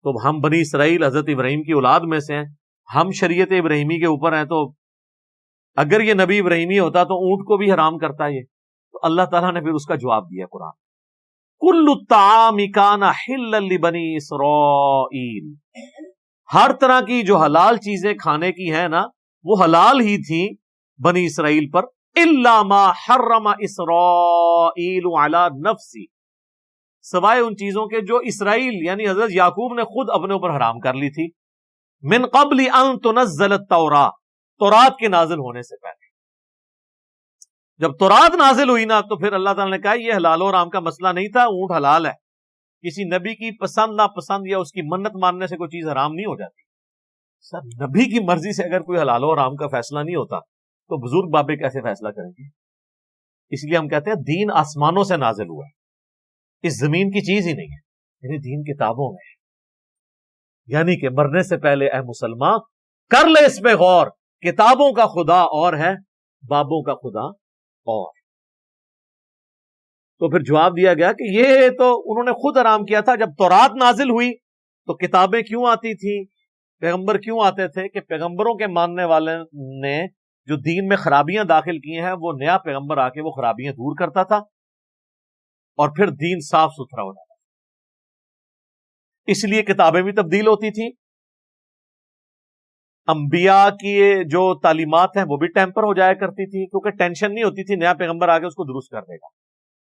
تو ہم بنی اسرائیل حضرت ابراہیم کی اولاد میں سے ہیں، ہم شریعت ابراہیمی کے اوپر ہیں. تو اگر یہ نبی ابراہیمی ہوتا تو اونٹ کو بھی حرام کرتا ہے. تو اللہ تعالیٰ نے پھر اس کا جواب دیا قرآن، کل الطعام کان حلا لبنی اسرائیل، ہر طرح کی جو حلال چیزیں کھانے کی ہیں نا وہ حلال ہی تھیں بنی اسرائیل پر، الا ما حرم اسرائیل علی نفسی، سوائے ان چیزوں کے جو اسرائیل یعنی حضرت یعقوب نے خود اپنے اوپر حرام کر لی تھی. من قبل ان تنزل التوراۃ، تورات کے نازل ہونے سے پہلے. جب تورات نازل ہوئی نا تو پھر اللہ تعالیٰ نے کہا یہ حلال و حرام کا مسئلہ نہیں تھا، اونٹ حلال ہے. کسی نبی کی پسند ناپسند یا اس کی منت ماننے سے کوئی چیز حرام نہیں ہو جاتی. سر نبی کی مرضی سے اگر کوئی حلال و حرام کا فیصلہ نہیں ہوتا تو بزرگ بابے کیسے فیصلہ کریں گے؟ اس لیے ہم کہتے ہیں دین آسمانوں سے نازل ہوا ہے، اس زمین کی چیز ہی نہیں ہے. یعنی دین کتابوں میں ہے. یعنی کہ مرنے سے پہلے اے مسلمان کر لے اس پہ غور، کتابوں کا خدا اور ہے، بابوں کا خدا اور. تو پھر جواب دیا گیا کہ یہ تو انہوں نے خود حرام کیا تھا. جب تورات نازل ہوئی تو کتابیں کیوں آتی تھیں، پیغمبر کیوں آتے تھے؟ کہ پیغمبروں کے ماننے والے نے جو دین میں خرابیاں داخل کی ہیں وہ نیا پیغمبر آ کے وہ خرابیاں دور کرتا تھا اور پھر دین صاف ستھرا ہو جاتا تھا. اس لیے کتابیں بھی تبدیل ہوتی تھیں، انبیاء کی جو تعلیمات ہیں وہ بھی ٹیمپر ہو جایا کرتی تھی، کیونکہ ٹینشن نہیں ہوتی تھی نیا پیغمبر آ کے اس کو درست کر دے گا.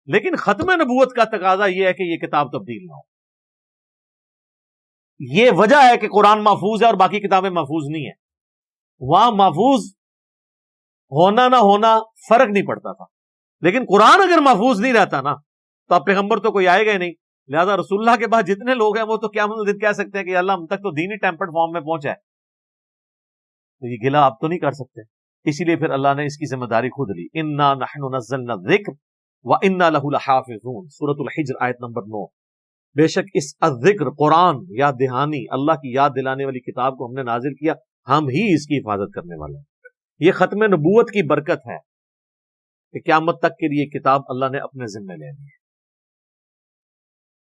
لیکن ختم نبوت کا تقاضا یہ ہے کہ یہ کتاب تبدیل نہ ہو. یہ وجہ ہے کہ قرآن محفوظ ہے اور باقی کتابیں محفوظ نہیں ہیں. وہاں محفوظ ہونا نہ ہونا فرق نہیں پڑتا تھا، لیکن قرآن اگر محفوظ نہیں رہتا نا تو اب پیغمبر تو کوئی آئے گا ہی نہیں. لہذا رسول اللہ کے بعد جتنے لوگ ہیں وہ تو قیامت دن کہہ سکتے ہیں کہ اللہ ہم تک تو دین ہی ٹیمپرڈ فارم میں پہنچا ہے. تو یہ گلا آپ تو نہیں کر سکتے. اسی لیے پھر اللہ نے اس کی ذمہ داری خود لی. انا نحن نزلنا الذکر وانا لہ لحافظون، سورۃ الحجر آیت نمبر 9. بے شک اس الذکر قرآن یاد دہانی، اللہ کی یاد دلانے والی کتاب کو ہم نے نازل کیا، ہم ہی اس کی حفاظت کرنے والے ہیں. یہ ختم نبوت کی برکت ہے کہ قیامت تک کے لیے کتاب اللہ نے اپنے ذمہ لے لی ہے.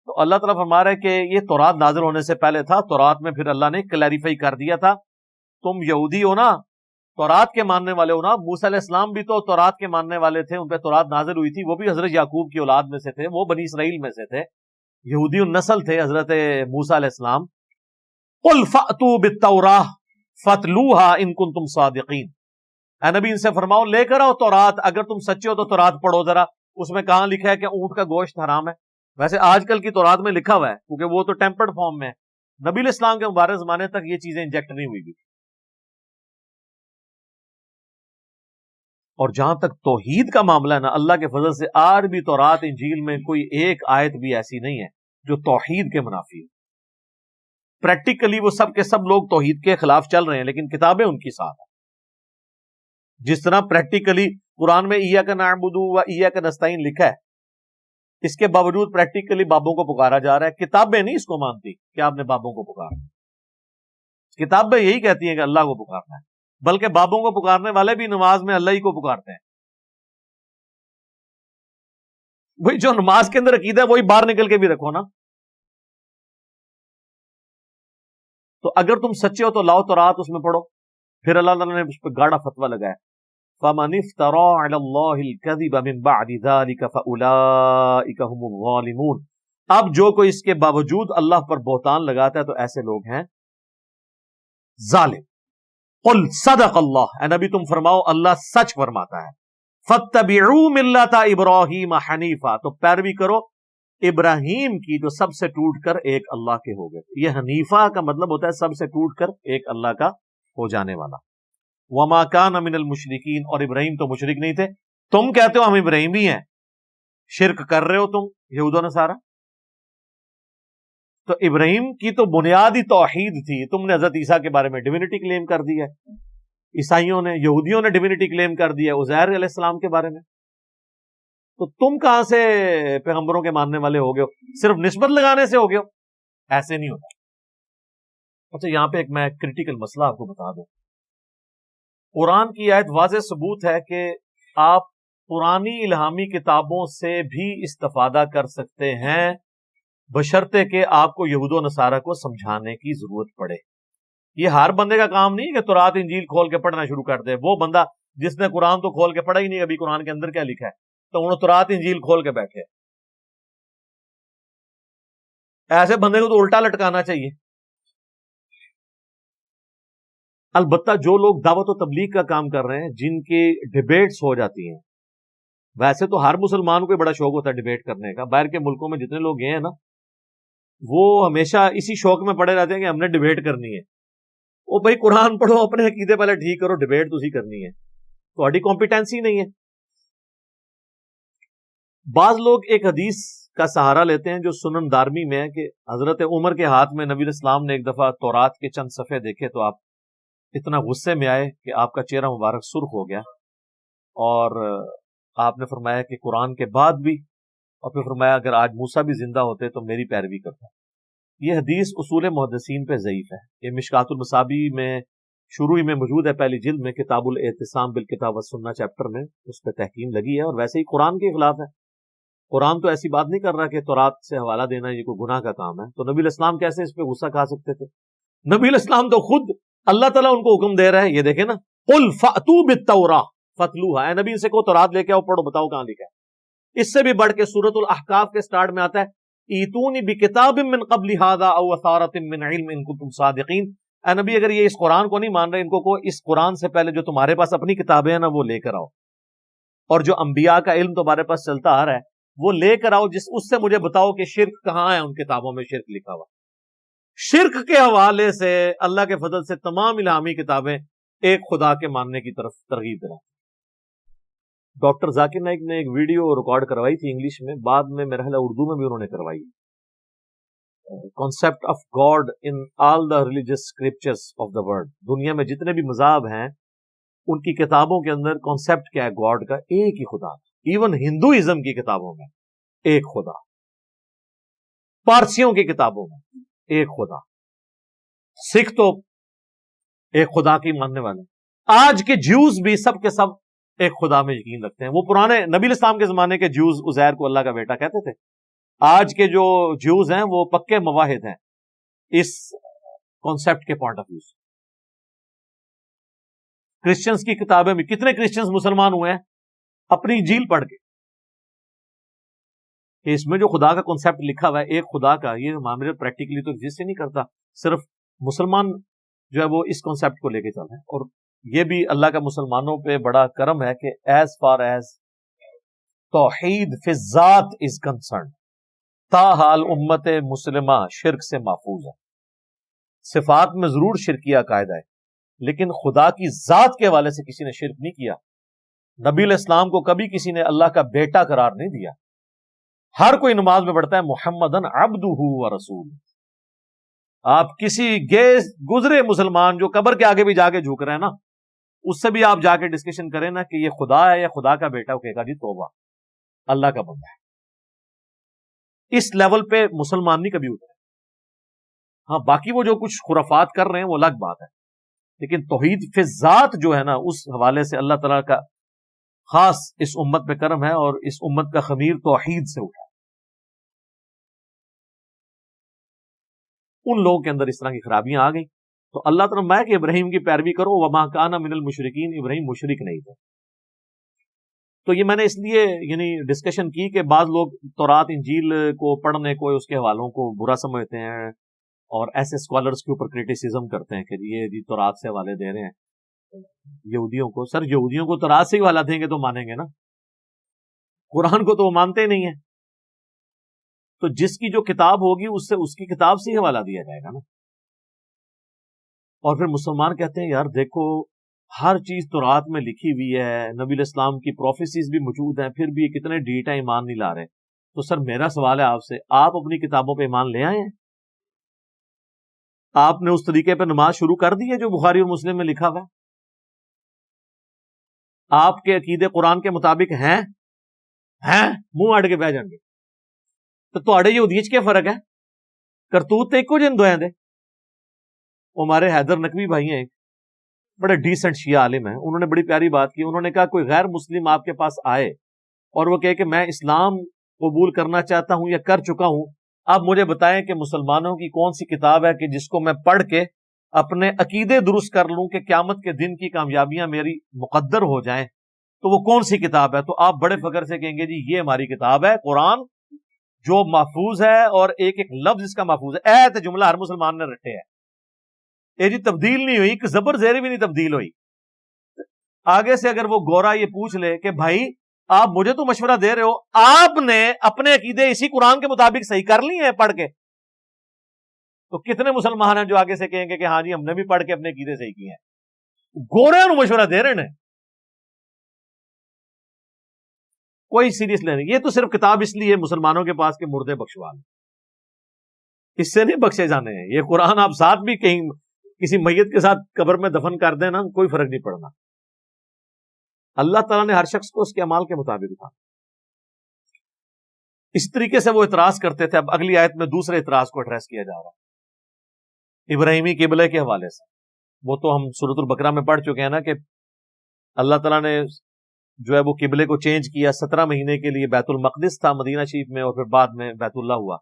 تو اللہ تعالیٰ فرما رہا ہے کہ یہ تورات نازل ہونے سے پہلے تھا. تورات میں پھر اللہ نے کلیریفائی کر دیا تھا، تم یہودی ہو نا، تورات کے ماننے والے ہو نا. موسیٰ علیہ السلام بھی تو تورات کے ماننے والے تھے، ان پہ تورات نازل ہوئی تھی، وہ بھی حضرت یعقوب کی اولاد میں سے تھے، وہ بنی اسرائیل میں سے تھے، یہودی النسل تھے حضرت موسیٰ علیہ السلام. قل فأتوا بالتوراۃ فاتلوها ان کنتم صادقین. اے نبی ان سے فرماؤ لے کر آؤ تورات، اگر تم سچے ہو تو تورات پڑھو ذرا. اس میں کہاں لکھا ہے کہ اونٹ کا گوشت حرام ہے؟ ویسے آج کل کی تورات میں لکھا ہوا ہے، کیونکہ وہ تو ٹیمپرڈ فارم میں ہے. نبی علیہ السلام کے مبارک زمانے تک یہ چیزیں انجیکٹ نہیں ہوئی بھی. اور جہاں تک توحید کا معاملہ ہے نا، اللہ کے فضل سے آج بھی تورات انجیل میں کوئی ایک آیت بھی ایسی نہیں ہے جو توحید کے منافی ہو. پریکٹیکلی وہ سب کے سب لوگ توحید کے خلاف چل رہے ہیں، لیکن کتابیں ان کی ساتھ ہیں. جس طرح پریکٹیکلی قرآن میں ایاک نعبد و ایاک نستعین لکھا ہے، اس کے باوجود پریکٹیکلی بابوں کو پکارا جا رہا ہے. کتابیں نہیں اس کو مانتی کہ آپ نے بابوں کو پکارنا. کتابیں یہی کہتی ہیں کہ اللہ کو پکارنا ہے، بلکہ بابوں کو پکارنے والے بھی نماز میں اللہ ہی کو پکارتے ہیں. وہی جو نماز کے اندر عقیدہ ہے وہی باہر نکل کے بھی رکھو نا. تو اگر تم سچے ہو تو لاؤ تورات اس میں پڑھو. پھر اللہ تعالیٰ نے اس پہ گاڑا فتویٰ لگایا، فَمَنِ افْتَرَىٰ عَلَى اللَّهِ الْكَذِبَ مِن بَعْدِ ذَلِكَ فَأُولَٰئِكَ هُمُ الظَّالِمُونَ. اب جو کوئی اس کے باوجود اللہ پر بہتان لگاتا ہے تو ایسے لوگ ہیں ظالم. قل صدق اللہ، اے نبی تم فرماؤ اللہ سچ فرماتا ہے. فَاتَّبِعُوا مِلَّةَ إِبْرَاهِيمَ حَنِيفًا، تو پیروی کرو ابراہیم کی جو سب سے ٹوٹ کر ایک اللہ کے ہو گئے. یہ حنیفہ کا مطلب ہوتا ہے سب سے ٹوٹ کر ایک اللہ کا ہو جانے والا. وَمَا كَانَ مِنَ الْمُشْرِكِينَ، اور ابراہیم تو مشرک نہیں تھے. تم کہتے ہو ہم ابراہیمی ہیں، شرک کر رہے ہو تم یہود و نصارہ. تو ابراہیم کی تو بنیادی توحید تھی. تم نے حضرت عیسیٰ کے بارے میں ڈیوینٹی کلیم کر دی ہے، عیسائیوں نے، یہودیوں نے ڈیوینٹی کلیم کر دی ہے عزیر علیہ السلام کے بارے میں. تو تم کہاں سے پیغمبروں کے ماننے والے ہو گئے ہو؟ صرف نسبت لگانے سے ہو گئے ہو؟ ایسے نہیں ہوتا. اچھا یہاں پہ ایک میں کریٹیکل مسئلہ آپ کو بتا دوں. قرآن کی آیت واضح ثبوت ہے کہ آپ پرانی الہامی کتابوں سے بھی استفادہ کر سکتے ہیں، بشرطے کہ آپ کو یہود و نصارہ کو سمجھانے کی ضرورت پڑے. یہ ہر بندے کا کام نہیں کہ تورات انجیل کھول کے پڑھنا شروع کر دے. وہ بندہ جس نے قرآن تو کھول کے پڑھا ہی نہیں ابھی قرآن کے اندر کیا لکھا ہے، تو انہوں تورات انجیل کھول کے بیٹھے. ایسے بندے کو تو الٹا لٹکانا چاہیے. البتہ جو لوگ دعوت و تبلیغ کا کام کر رہے ہیں، جن کی ڈیبیٹس ہو جاتی ہیں، ویسے تو ہر مسلمان کو بڑا شوق ہوتا ہے ڈیبیٹ کرنے کا. باہر کے ملکوں میں جتنے لوگ گئے ہیں نا، وہ ہمیشہ اسی شوق میں پڑے رہتے ہیں کہ ہم نے ڈیبیٹ کرنی ہے. وہ بھائی قرآن پڑھو، اپنے عقیدے پہلے ٹھیک کرو، ڈیبیٹ تو اسی کرنی ہے. تھوڑی کمپیٹنسی نہیں ہے. بعض لوگ ایک حدیث کا سہارا لیتے ہیں جو سنن دارمی میں ہے کہ حضرت عمر کے ہاتھ میں نبی علیہ السلام نے ایک دفعہ تورات کے چند صفحے دیکھے تو آپ اتنا غصے میں آئے کہ آپ کا چہرہ مبارک سرخ ہو گیا، اور آپ نے فرمایا کہ قرآن کے بعد بھی، اور پھر فرمایا اگر آج موسیٰ بھی زندہ ہوتے تو میری پیروی کرتا. یہ حدیث اصول محدثین پہ ضعیف ہے. یہ مشکات المصابی میں شروع میں موجود ہے، پہلی جلد میں، کتاب الاعتصام بالکتاب والسنہ چیپٹر میں اس پہ تحکیم لگی ہے. اور ویسے ہی قرآن کے خلاف ہے. قرآن تو ایسی بات نہیں کر رہا کہ تورات سے حوالہ دینا یہ کوئی گناہ کا کام ہے. تو نبی علیہ السلام کیسے اس پہ غصہ کھا سکتے تھے؟ نبی علیہ السلام تو خود اللہ تعالیٰ ان کو حکم دے رہا ہے. یہ دیکھیں نا، قل فأتوا بالتوراۃ فتلوها، اے نبی ان سے کہو تورات لے کے آؤ، پڑھو، بتاؤ کہاں لکھا ہے۔ اس سے بھی بڑھ کے سورۃ الاحقاف کے سٹارٹ میں آتا ہے ایتونی بکتاب من قبل ھذا او اثارۃ من علم ان کنتم صادقین، اے نبی اگر یہ اس قرآن کو نہیں مان رہے، ان کو کہو اس قرآن سے پہلے جو تمہارے پاس اپنی کتابیں ہیں نا وہ لے کر آؤ، اور جو انبیاء کا علم تمہارے پاس چلتا آ رہا ہے وہ لے کر آؤ، اس سے مجھے بتاؤ کہ شرک کہاں ہے ان کتابوں میں شرک لکھا ہوا۔ شرک کے حوالے سے اللہ کے فضل سے تمام الہامی کتابیں ایک خدا کے ماننے کی طرف ترغیب دیں۔ ڈاکٹر ذاکر نائک نے ایک ویڈیو ریکارڈ کروائی تھی انگلش میں، بعد میں میرا خیال اردو میں بھی انہوں نے کروائی، concept of God in all the religious scriptures of the world, دنیا میں جتنے بھی مذاہب ہیں ان کی کتابوں کے اندر کانسیپٹ کیا ہے گاڈ کا، ایک ہی خدا، ایون ہندوازم کی کتابوں میں ایک خدا، پارسیوں کی کتابوں میں ایک خدا، سکھ تو ایک خدا کی ماننے والے، آج کے جیوز بھی سب کے سب ایک خدا میں یقین رکھتے ہیں۔ وہ پرانے نبی الاسلام کے زمانے کے جیوز عزیر کو اللہ کا بیٹا کہتے تھے، آج کے جو جیوز ہیں وہ پکے مواحد ہیں اس کانسیپٹ کے پوائنٹ آف ویو سے۔ کرسچنز کی کتابیں بھی، کتنے کرسچنز مسلمان ہوئے ہیں اپنی انجیل پڑھ کے، کہ اس میں جو خدا کا کانسیپٹ لکھا ہوا ہے ایک خدا کا، یہ معاملے پریکٹیکلی تو ایگزسٹ ہی نہیں کرتا، صرف مسلمان جو ہے وہ اس کانسیپٹ کو لے کے چل رہے ہیں۔ اور یہ بھی اللہ کا مسلمانوں پہ بڑا کرم ہے کہ ایز فار ایز توحید فی الذات از کنسرن، تاحال امت مسلمہ شرک سے محفوظ ہے۔ صفات میں ضرور شرکیہ عقائد ہے، لیکن خدا کی ذات کے حوالے سے کسی نے شرک نہیں کیا۔ نبی علیہ السلام کو کبھی کسی نے اللہ کا بیٹا قرار نہیں دیا۔ ہر کوئی نماز میں پڑھتا ہے محمدن عبدہ و رسول۔ آپ کسی گزرے مسلمان جو قبر کے آگے بھی جا کے جھک رہے ہیں نا، اس سے بھی آپ جا کے ڈسکشن کریں نا کہ یہ خدا ہے یا خدا کا بیٹا، وہ کہے گا جی توبہ، اللہ کا بندہ ہے۔ اس لیول پہ مسلمان نہیں کبھی اترے۔ ہاں باقی وہ جو کچھ خرافات کر رہے ہیں وہ الگ بات ہے، لیکن توحید فی ذات جو ہے نا، اس حوالے سے اللہ تعالیٰ کا خاص اس امت پہ کرم ہے، اور اس امت کا خمیر توحید سے اٹھا۔ ان لوگوں کے اندر اس طرح کی خرابیاں آ گئی تو اللہ تعالیٰ میں کہ ابراہیم کی پیروی کرو، وما کان من المشرکین، ابراہیم مشرک نہیں تھے۔ تو یہ میں نے اس لیے یعنی ڈسکشن کی کہ بعض لوگ تورات انجیل کو پڑھنے کو، اس کے حوالوں کو برا سمجھتے ہیں، اور ایسے اسکالرس کے اوپر کریٹیسزم کرتے ہیں کہ یہ جی تورات سے حوالے دے رہے ہیں یہودیوں کو۔ سر یہودیوں کو تورات سے ہی حوالہ دیں گے تو مانیں گے نا، قرآن کو تو وہ مانتے نہیں ہیں۔ تو جس کی جو کتاب ہوگی اس سے اس کی کتاب سے ہی حوالہ دیا جائے گا نا۔ اور پھر مسلمان کہتے ہیں یار دیکھو ہر چیز تورات میں لکھی ہوئی ہے، نبی علیہ السلام کی پروفیسیز بھی موجود ہیں، پھر بھی یہ کتنے ڈیٹا ایمان نہیں لا رہے۔ تو سر میرا سوال ہے آپ سے، آپ اپنی کتابوں پہ ایمان لے آئے ہیں؟ آپ نے اس طریقے پہ نماز شروع کر دی ہے جو بخاری اور مسلم میں لکھا ہوا ہے؟ آپ کے عقیدے قرآن کے مطابق ہیں منہ اڑ کے بہ جائیں گے تو تھوڑے یہودیت کیا فرق ہے؟ کرتوت تو ایک جن دوئیں دے۔ ہمارے حیدر نقوی بھائی ہیں، بڑے ڈیسنٹ شیعہ عالم ہیں، انہوں نے بڑی پیاری بات کی۔ انہوں نے کہا کوئی غیر مسلم آپ کے پاس آئے اور وہ کہے کہ میں اسلام قبول کرنا چاہتا ہوں یا کر چکا ہوں، آپ مجھے بتائیں کہ مسلمانوں کی کون سی کتاب ہے کہ جس کو میں پڑھ کے اپنے عقیدے درست کر لوں کہ قیامت کے دن کی کامیابیاں میری مقدر ہو جائیں، تو وہ کون سی کتاب ہے؟ تو آپ بڑے فخر سے کہیں گے جی یہ ہماری کتاب ہے قرآن، جو محفوظ ہے، اور ایک ایک لفظ اس کا محفوظ ہے۔ ایت جملہ ہر مسلمان نے رٹے ہے، یہ جی تبدیل نہیں ہوئی، ایک زبر زیریں بھی نہیں تبدیل ہوئی۔ آگے سے اگر وہ گورا یہ پوچھ لے کہ بھائی آپ مجھے تو مشورہ دے رہے ہو، آپ نے اپنے عقیدے اسی قرآن کے مطابق صحیح کر لی ہیں پڑھ کے، تو کتنے مسلمان ہیں جو آگے سے کہیں گے کہ ہاں جی ہم نے بھی پڑھ کے اپنے عقیدے صحیح کیے ہیں؟ گورے انہوں مشورہ دے رہے ہیں، کوئی سیریس لینے۔ یہ تو صرف کتاب اس لیے مسلمانوں کے پاس کے مردے بخشوال، اس سے نہیں بخشے جانے ہیں۔ یہ قرآن آپ ساتھ بھی کہیں کسی میت کے ساتھ قبر میں دفن کر دیں نا، کوئی فرق نہیں پڑنا۔ اللہ تعالیٰ نے ہر شخص کو اس کے اعمال کے مطابق اٹھانا۔ اس طریقے سے وہ اعتراض کرتے تھے۔ اب اگلی آیت میں دوسرے اعتراض کو ایڈریس کیا جا رہا ہے ابراہیمی قبلے کے حوالے سے۔ وہ تو ہم سورۃ البقرہ میں پڑھ چکے ہیں نا کہ اللہ تعالیٰ نے جو ہے وہ قبلے کو چینج کیا، 17 مہینے کے لیے بیت المقدس تھا مدینہ شریف میں، اور پھر بعد میں بیت اللہ ہوا۔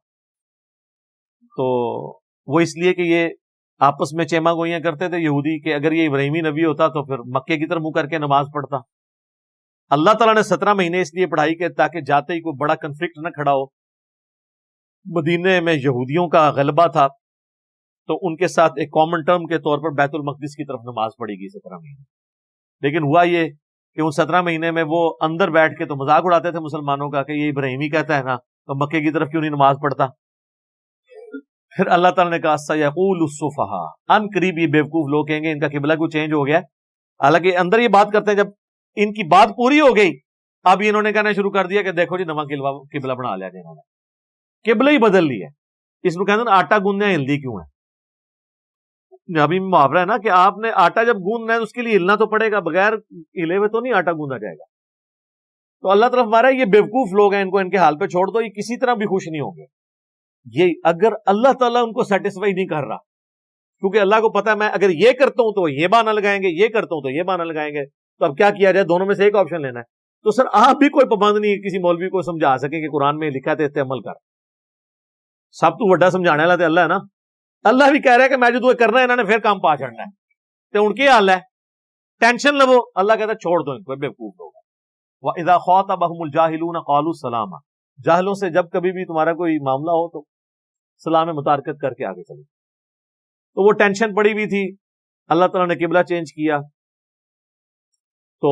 تو وہ اس لیے کہ یہ آپس میں چیما گوئیاں کرتے تھے یہودی کہ اگر یہ ابراہیمی نبی ہوتا تو پھر مکے کی طرف منہ کر کے نماز پڑھتا. اللہ تعالیٰ نے 17 مہینے اس لیے پڑھائی کہ تاکہ جاتے ہی کوئی بڑا کنفلکٹ نہ کھڑا ہو. مدینے میں یہودیوں کا غلبہ تھا تو ان کے ساتھ ایک کامن ٹرم کے طور پر بیت المقدس کی طرف نماز پڑھی گئی 17 مہینے. لیکن ہوا یہ کہ ان 17 مہینے میں وہ اندر بیٹھ کے تو مذاق اڑاتے تھے مسلمانوں کا کہ یہ ابراہیمی کہتا ہے نا تو مکے کی طرف کیوں نہیں نماز پڑھتا. پھر اللہ تعالیٰ نے کہا سَيَقُولُ السُّفَهَاءُ، ان قریب یہ بیوقوف لوگ کہیں گے ان کا قبلہ کوئی چینج ہو گیا. حالانکہ اندر یہ بات کرتے ہیں جب ان کی بات پوری ہو گئی اب انہوں نے کہنا شروع کر دیا کہ دیکھو جی نواں قبلہ بنا لیا جی، انہوں نے قبلہ ہی بدل لیا. اس کو کہتے ہیں آٹا گوندنا ہلدی کیوں ہے. ابھی محاورہ ہے نا کہ آپ نے آٹا جب گوندنا ہے اس کے لیے ہلنا تو پڑے گا، بغیر ہلے ہوئے تو نہیں آٹا گوندا جائے گا. تو اللہ طرف ہمارا یہ بیوقوف لوگ ہیں، ان کو ان کے حال پہ چھوڑ دو، یہ کسی طرح بھی خوش نہیں ہوں گے. یہ اگر اللہ تعالیٰ ان کو سیٹسفائی نہیں کر رہا، کیونکہ اللہ کو پتا ہے میں اگر یہ کرتا ہوں تو یہ بہانہ لگائیں گے، یہ کرتا ہوں تو یہ بہانہ لگائیں گے، تو اب کیا کیا جائے؟ دونوں میں سے ایک آپشن لینا ہے. تو سر آپ بھی کوئی پابند نہیں کسی مولوی کو سمجھا سکیں کہ قرآن میں لکھا ہے تو عمل کر. سب تو وڈا سمجھانے والا تو اللہ ہے نا. اللہ بھی کہہ رہا ہے کہ میں جو کرنا ہے انہوں نے پھر کام پا چڑھنا ہے. تو ان کی حال ہے ٹینشن لو. اللہ کہتا ہے چھوڑ دو ان کو، بیوقوف لوگ. وَإِذَا خَاطَبَهُمُ الْجَاهِلُونَ قَالُوا سَلَامًا، جاہلوں سے جب کبھی بھی تمہارا کوئی معاملہ ہو تو سلام متارکت کر کے آگے چلو. تو وہ ٹینشن پڑی ہوئی تھی. اللہ تعالیٰ نے قبلہ چینج کیا. تو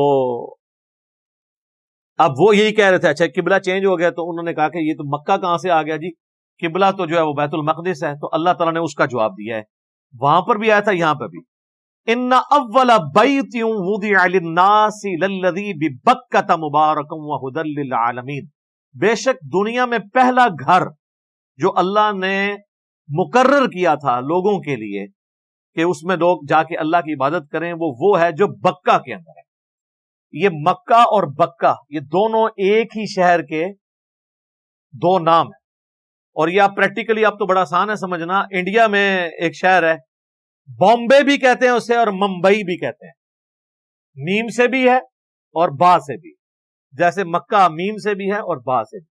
اب وہ یہی کہہ رہے تھے اچھا قبلہ چینج ہو گیا، تو انہوں نے کہا کہ یہ تو مکہ کہاں سے آ گیا جی، قبلہ تو جو ہے وہ بیت المقدس ہے. تو اللہ تعالیٰ نے اس کا جواب دیا ہے. وہاں پر بھی آیا تھا یہاں پہ بھی. ان اول بیت وضع للناس للذی ببکۃ مبارک وہدی للعالمین، بے شک دنیا میں پہلا گھر جو اللہ نے مقرر کیا تھا لوگوں کے لیے کہ اس میں لوگ جا کے اللہ کی عبادت کریں، وہ ہے جو بکہ کے اندر ہے. یہ مکہ اور بکہ یہ دونوں ایک ہی شہر کے دو نام ہیں. اور یہ آپ پریکٹیکلی آپ تو بڑا آسان ہے سمجھنا. انڈیا میں ایک شہر ہے، بامبے بھی کہتے ہیں اسے اور ممبئی بھی کہتے ہیں. میم سے بھی ہے اور با سے بھی، جیسے مکہ میم سے بھی ہے اور با سے بھی.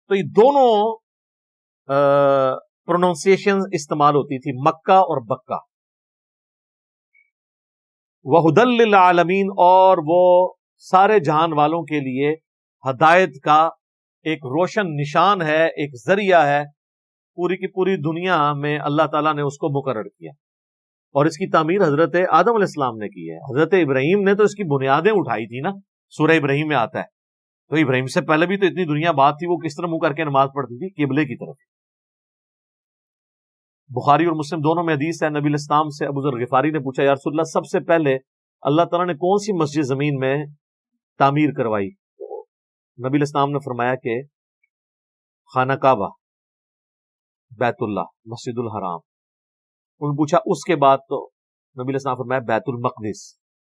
تو یہ دونوں پروننسیشن استعمال ہوتی تھی، مکہ اور بکہ. وَهُدًى لِّلْعَالَمِينَ، اور وہ سارے جہان والوں کے لیے ہدایت کا ایک روشن نشان ہے، ایک ذریعہ ہے. پوری کی پوری دنیا میں اللہ تعالیٰ نے اس کو مقرر کیا. اور اس کی تعمیر حضرت آدم علیہ السلام نے کی ہے. حضرت ابراہیم نے تو اس کی بنیادیں اٹھائی تھی نا. سورہ ابراہیم میں آتا ہے. تو ابراہیم سے پہلے بھی تو اتنی دنیا بات تھی، وہ کس طرح منہ کر کے نماز پڑھتی تھی؟ قبلے کی طرف. بخاری اور مسلم دونوں میں حدیث ہے، نبی علیہ السلام سے ابو ذر غفاری نے پوچھا یا رسول اللہ سب سے پہلے اللہ تعالیٰ نے کون سی مسجد زمین میں تعمیر کروائی؟ تو نبی علیہ السلام نے فرمایا کہ خانہ کعبہ، بیت اللہ، مسجد الحرام. انہوں نے پوچھا اس کے بعد؟ تو نبی علیہ السلام نے فرمایا بیت المقدس،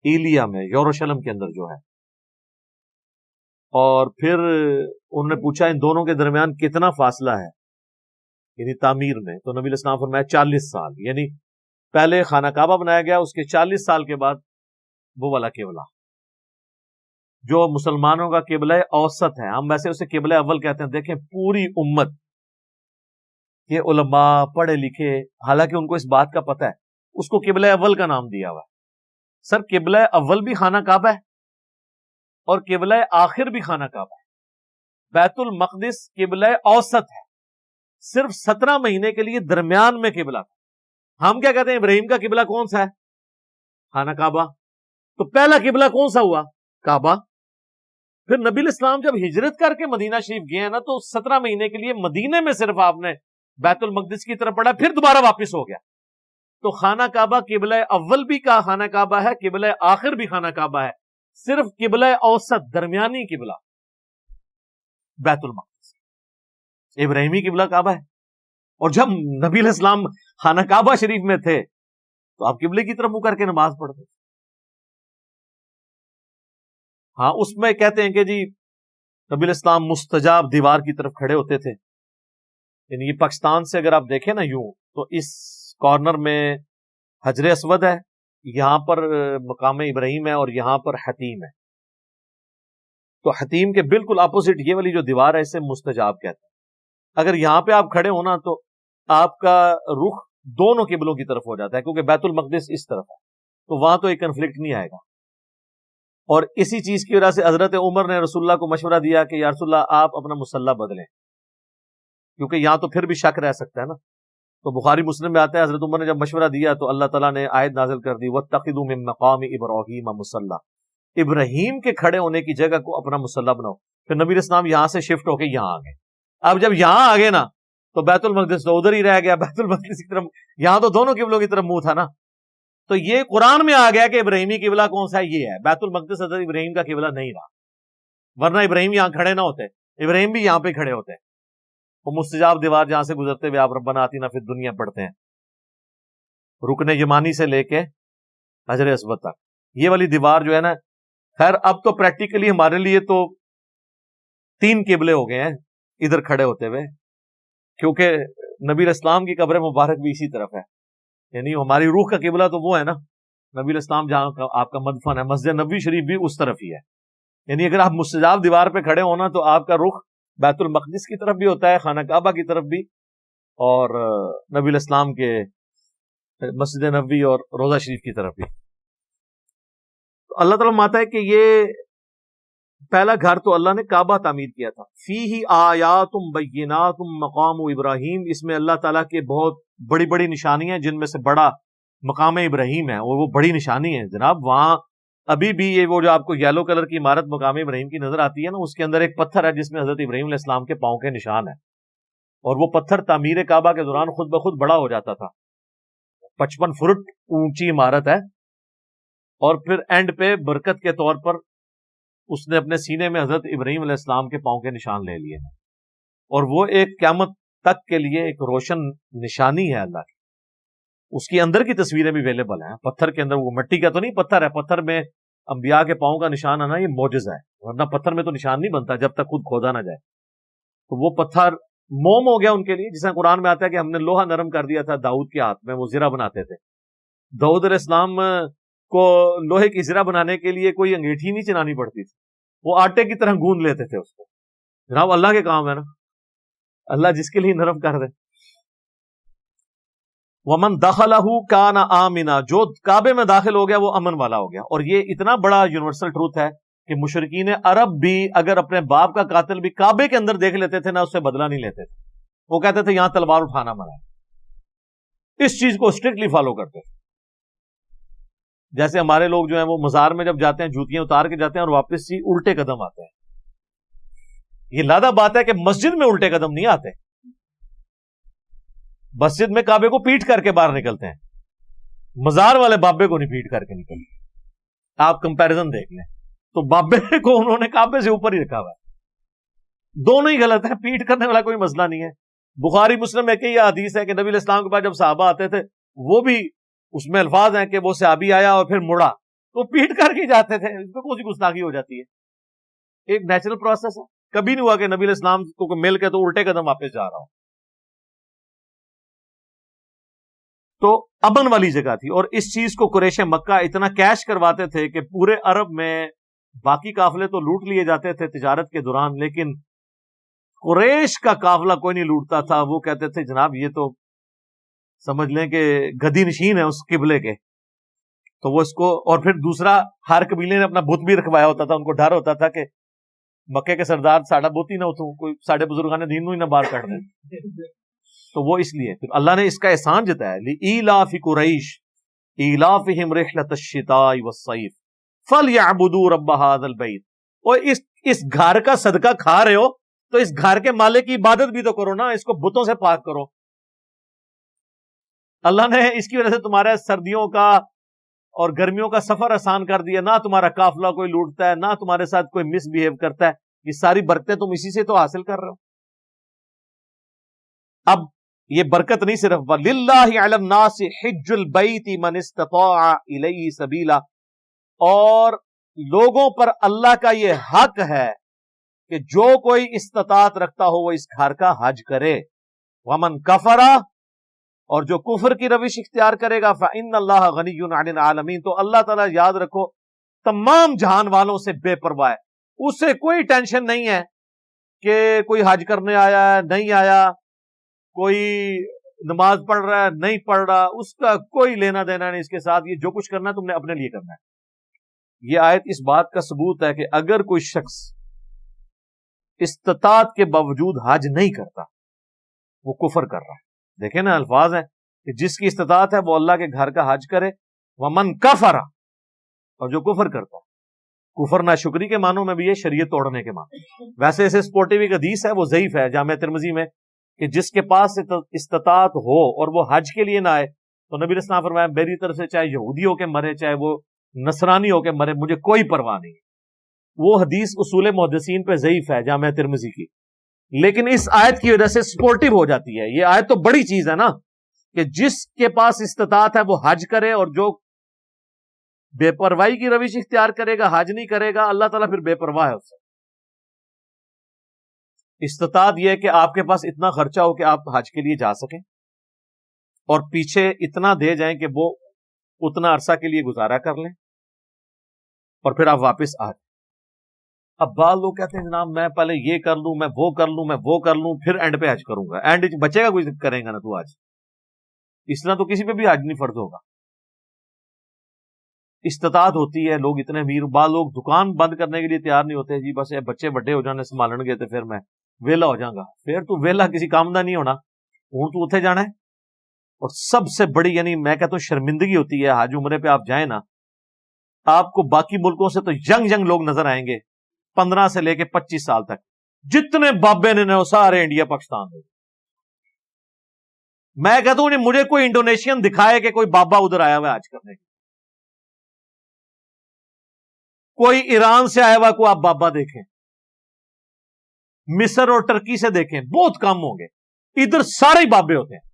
ایلیا میں، یروشلم کے اندر جو ہے. اور پھر انہوں نے پوچھا ان دونوں کے درمیان کتنا فاصلہ ہے یعنی تعمیر میں؟ تو نبی علیہ السلام نے فرمایا 40 سال. یعنی پہلے خانہ کعبہ بنایا گیا، اس کے 40 سال کے بعد وہ والا قبلہ جو مسلمانوں کا قبلہ اوسط ہے. ہم ویسے اسے قبلہ اول کہتے ہیں. دیکھیں پوری امت یہ علماء پڑھے لکھے، حالانکہ ان کو اس بات کا پتہ ہے، اس کو قبلہ اول کا نام دیا ہوا ہے. سر قبلہ اول بھی خانہ کعبہ ہے اور قبلہ آخر بھی خانہ کعبہ ہے. بیت المقدس قبلہ اوسط ہے، صرف 17 مہینے کے لیے درمیان میں قبلہ تھا. ہم کیا کہتے ہیں ابراہیم کا قبلہ کون سا ہے؟ خانہ کعبہ. تو پہلا قبلہ کون سا ہوا؟ کعبہ. پھر نبی الاسلام جب ہجرت کر کے مدینہ شریف گئے ہیں نا، تو 17 مہینے کے لیے مدینے میں صرف آپ نے بیت المقدس کی طرف پڑھا، پھر دوبارہ واپس ہو گیا. تو خانہ کعبہ قبلہ اول بھی کا خانہ کعبہ ہے، قبلہ آخر بھی خانہ کعبہ ہے. صرف قبلہ اوسط درمیانی قبلہ بیت المقدس، ابراہیمی قبلہ کعبہ ہے. اور جب نبی علیہ السلام خانہ کعبہ شریف میں تھے تو آپ قبلے کی طرف منہ کر کے نماز پڑھتے. ہاں اس میں کہتے ہیں کہ جی نبی علیہ السلام مستجاب دیوار کی طرف کھڑے ہوتے تھے. یعنی یہ پاکستان سے اگر آپ دیکھیں نا یوں، تو اس کارنر میں حجر اسود ہے، یہاں پر مقام ابراہیم ہے اور یہاں پر حتیم ہے. تو حتیم کے بالکل اپوزٹ یہ والی جو دیوار ہے اسے مستجاب کہتے ہیں. اگر یہاں پہ آپ کھڑے ہونا تو آپ کا رخ دونوں قبلوں کی طرف ہو جاتا ہے، کیونکہ بیت المقدس اس طرف ہے، تو وہاں تو ایک کنفلکٹ نہیں آئے گا۔ اور اسی چیز کی وجہ سے حضرت عمر نے رسول اللہ کو مشورہ دیا کہ یا رسول اللہ آپ اپنا مصلی بدلیں، کیونکہ یہاں تو پھر بھی شک رہ سکتا ہے نا۔ تو بخاری مسلم میں آتا ہے حضرت عمر نے جب مشورہ دیا تو اللہ تعالیٰ نے آیت نازل کر دی وَاتَّخِذُوا مِن مَقَامِ إِبْرَاهِيمَ مُصَلًّى، ابراہیم کے کھڑے ہونے کی جگہ کو اپنا مصلی بناؤ۔ پھر نبی علیہ السلام یہاں سے شفٹ ہو کے یہاں آ گئے۔ اب جب یہاں آ گئے نا تو بیت المقدس تو ادھر ہی رہ گیا، بیت المقدس کی طرف، یہاں تو دونوں قبلوں کی طرف منہ تھا نا۔ تو یہ قرآن میں آ گیا کہ ابراہیمی قبلہ کون سا ہے، یہ ہے بیت المقدس، حضرت ابراہیم کا قبلہ نہیں رہا، ورنہ ابراہیم یہاں کھڑے نہ ہوتے، ابراہیم بھی یہاں پہ کھڑے ہوتے۔ وہ مستجاب دیوار جہاں سے گزرتے ہوئے آپ ربنا آتینا فی الدنیا پڑھتے ہیں، رکن یمانی سے لے کے حجر اسود تک، یہ والی دیوار جو ہے نا، خیر اب تو پریکٹیکلی ہمارے لیے تو 3 قبلے ہو گئے ہیں ادھر کھڑے ہوتے ہوئے، کیونکہ نبی علیہ السلام کی قبر مبارک بھی اسی طرف ہے، یعنی ہماری روح کا قبلہ تو وہ ہے نا نبی علیہ السلام جہاں آپ کا مدفن ہے، مسجد نبوی شریف بھی اس طرف ہی ہے، یعنی اگر آپ مستجاب دیوار پہ کھڑے ہونا تو آپ کا رخ بیت المقدس کی طرف بھی ہوتا ہے، خانہ کعبہ کی طرف بھی، اور نبی علیہ السلام کے مسجد نبوی اور روضہ شریف کی طرف بھی۔ تو اللہ تعالیٰ ماتا ہے کہ یہ پہلا گھر تو اللہ نے کعبہ تعمیر کیا تھا، فیہ آیات بینات مقام ابراہیم، اس میں اللہ تعالیٰ کے بہت بڑی بڑی نشانی ہیں، جن میں سے بڑا مقام ابراہیم ہے، اور وہ بڑی نشانی ہے جناب۔ وہاں ابھی بھی یہ وہ جو آپ کو یلو کلر کی عمارت مقام ابراہیم کی نظر آتی ہے نا، اس کے اندر ایک پتھر ہے جس میں حضرت ابراہیم علیہ السلام کے پاؤں کے نشان ہے، اور وہ پتھر تعمیر کعبہ کے دوران خود بخود بڑا ہو جاتا تھا۔ 55 فٹ اونچی عمارت ہے، اور پھر اینڈ پہ برکت کے طور پر اس نے اپنے سینے میں حضرت ابراہیم علیہ السلام کے پاؤں کے نشان لے لیے ہیں، اور وہ ایک قیامت تک کے لیے ایک روشن نشانی ہے اللہ کی۔ اس کی اندر کی تصویریں بھی اویلیبل ہیں، پتھر کے اندر، وہ مٹی کا تو نہیں پتھر ہے، پتھر میں انبیاء کے پاؤں کا نشان آنا یہ معجزہ ہے، ورنہ پتھر میں تو نشان نہیں بنتا جب تک خود کھودا نہ جائے۔ تو وہ پتھر موم ہو گیا ان کے لیے، جسے قرآن میں آتا ہے کہ ہم نے لوہا نرم کر دیا تھا داؤد کے ہاتھ میں، وہ زرہ بناتے تھے۔ داؤد علیہ السلام کو لوہے کی زرہ بنانے کے لیے کوئی انگیٹھی نہیں چلانی پڑتی تھی، وہ آٹے کی طرح گوند لیتے تھے اس کو۔ جناب اللہ کے کام ہے نا، اللہ جس کے لیے نرم کر دے۔ وَمَن دَخَلَهُ كَانَ آمِنًا، جو کعبے میں داخل ہو گیا وہ امن والا ہو گیا۔ اور یہ اتنا بڑا یونیورسل ٹروتھ ہے کہ مشرکین عرب بھی اگر اپنے باپ کا قاتل بھی کعبے کے اندر دیکھ لیتے تھے نا، اس سے بدلہ نہیں لیتے تھے، وہ کہتے تھے یہاں تلوار اٹھانا منع ہے، اس چیز کو اسٹرکٹلی فالو کرتے تھے۔ جیسے ہمارے لوگ جو ہیں وہ مزار میں جب جاتے ہیں جوتیاں اتار کے جاتے ہیں اور واپس ہی الٹے قدم آتے ہیں۔ یہ لادہ بات ہے کہ مسجد میں الٹے قدم نہیں آتے، مسجد میں کعبے کو پیٹ کر کے باہر نکلتے ہیں، مزار والے بابے کو نہیں پیٹ کر کے نکلتے۔ آپ کمپیرزن دیکھ لیں تو بابے کو انہوں نے کعبے سے اوپر ہی رکھا ہوا ہے، دونوں ہی غلط ہے، پیٹ کرنے والا کوئی مسئلہ نہیں ہے۔ بخاری مسلم میں کہ یہ حدیث ہے کہ نبی علیہ السلام کے پاس جب صحابہ آتے تھے، وہ بھی اس میں الفاظ ہیں کہ وہ صحابی آیا اور پھر مڑا تو پیٹ کر کے جاتے تھے، اس میں کون سی گستاخی ہو جاتی ہے؟ ایک نیچرل پروسیس ہے، کبھی نہیں ہوا کہ نبی علیہ السلام کو مل کے تو الٹے قدم واپس جا رہا ہوں۔ تو امن والی جگہ تھی، اور اس چیز کو قریش مکہ اتنا کیش کرواتے تھے کہ پورے عرب میں باقی قافلے تو لوٹ لیے جاتے تھے تجارت کے دوران، لیکن قریش کا قافلہ کوئی نہیں لوٹتا تھا۔ وہ کہتے تھے جناب یہ تو سمجھ لیں کہ گدی نشین ہے اس قبلے کے، تو وہ اس کو، اور پھر دوسرا ہر قبیلے نے اپنا بت بھی رکھوایا ہوتا تھا، ان کو ڈر ہوتا تھا کہ مکے کے سردار ساڑا بت ہی نہ اتوں، کوئی ساڑے بزرگان دین نو ہی نہ باہر کر دیں، تو وہ اس لیے پھر اللہ نے اس کا احسان جتایا، لِإِيلَافِ قُرَيْشٍ إِيلَافِهِمْ رِحْلَةَ الشِّتَاءِ وَالصَّيْفِ فَلْيَعْبُدُوا رَبَّ هَذَا الْبَيْتِ۔ اور اس گھر کا صدقہ کھا رہے ہو تو اس گھر کے مالک کی عبادت بھی تو کرو نا، اس کو بتوں سے پاک کرو۔ اللہ نے اس کی وجہ سے تمہارے سردیوں کا اور گرمیوں کا سفر آسان کر دیا، نہ تمہارا قافلہ کوئی لوٹتا ہے، نہ تمہارے ساتھ کوئی مس بیہیو کرتا ہے، یہ ساری برکتیں تم اسی سے تو حاصل کر رہے ہو۔ اب یہ برکت نہیں صرف وَلِلَّهِ عَلَى النَّاسِ حِجُّ الْبَيْتِ مَنِ اسْتَطَاعَ إِلَيْهِ سَبِيلًا، اور لوگوں پر اللہ کا یہ حق ہے کہ جو کوئی استطاعت رکھتا ہو وہ اس گھر کا حج کرے۔ وَمَنْ كَفَرَ، اور جو کفر کی روش اختیار کرے گا فَإِنَّ اللَّهَ غَنِيٌّ عَنِ الْعَالَمِينَ، تو اللہ تعالیٰ یاد رکھو تمام جہان والوں سے بے پرواہ ہے، اسے کوئی ٹینشن نہیں ہے کہ کوئی حج کرنے آیا ہے نہیں آیا، کوئی نماز پڑھ رہا ہے نہیں پڑھ رہا، اس کا کوئی لینا دینا نہیں اس کے ساتھ، یہ جو کچھ کرنا ہے تم نے اپنے لیے کرنا ہے۔ یہ آیت اس بات کا ثبوت ہے کہ اگر کوئی شخص استطاعت کے باوجود حج نہیں کرتا وہ کفر کر رہا ہے۔ دیکھیں نا الفاظ ہیں کہ جس کی استطاعت ہے وہ اللہ کے گھر کا حج کرے، ومن کفر، اور جو کفر کرتا ہے، کفر ناشکری کے معنوں میں بھی ہے، شریعت توڑنے کے معنوں۔ ویسے اسے سپورٹیو ایک حدیث ہے، وہ ضعیف ہے، جامع ترمذی میں، کہ جس کے پاس استطاعت ہو اور وہ حج کے لیے نہ آئے تو نبی علیہ السلام فرمایا میری طرف سے چاہے یہودی ہو کے مرے چاہے وہ نصرانی ہو کے مرے، مجھے کوئی پرواہ نہیں ہے۔ وہ حدیث اصول محدثین پہ ضعیف ہے جامع ترمذی کی، لیکن اس آیت کی وجہ سے سپورٹیو ہو جاتی ہے۔ یہ آیت تو بڑی چیز ہے نا، کہ جس کے پاس استطاعت ہے وہ حج کرے، اور جو بے پرواہی کی روش اختیار کرے گا، حج نہیں کرے گا، اللہ تعالیٰ پھر بے پرواہ ہے اس سے۔ استطاعت یہ ہے کہ آپ کے پاس اتنا خرچہ ہو کہ آپ حج کے لیے جا سکیں، اور پیچھے اتنا دے جائیں کہ وہ اتنا عرصہ کے لیے گزارا کر لیں، اور پھر آپ واپس آ جائیں۔ اب بعض لوگ کہتے ہیں جناب میں پہلے یہ کر لوں، میں وہ کر لوں، میں وہ کر لوں، پھر اینڈ پہ حج کروں گا۔ اینڈ بچے گا کوئی کریں گا نا تو حج، اس طرح تو کسی پہ بھی حج نہیں فرض ہوگا۔ استطاعت ہوتی ہے، لوگ اتنے امیر، بعض لوگ دکان بند کرنے کے لیے تیار نہیں ہوتے، جی بس بچے بڑے ہو جانے سنبھالن گے تو پھر میں ویلا ہو جاؤں گا۔ پھر تو ویلا کسی کام دا نہیں ہونا، ہوں تو اتنے جانا ہے۔ اور سب سے بڑی یعنی میں کہتا ہوں شرمندگی ہوتی ہے، حج عمرے پہ آپ جائیں نا، آپ کو باقی ملکوں سے تو ینگ لوگ نظر آئیں گے، 15 سے لے کے 25 سال تک، جتنے بابے نے وہ سارے انڈیا پاکستان میں۔ میں کہتا ہوں مجھے کوئی انڈونیشین دکھائے کہ کوئی بابا ادھر آیا ہوا ہے حج کرنے کے، کوئی ایران سے آیا ہوا کوئی آپ بابا دیکھیں، مصر اور ٹرکی سے دیکھیں، بہت کم ہوں گے، ادھر سارے ہی بابے ہوتے ہیں۔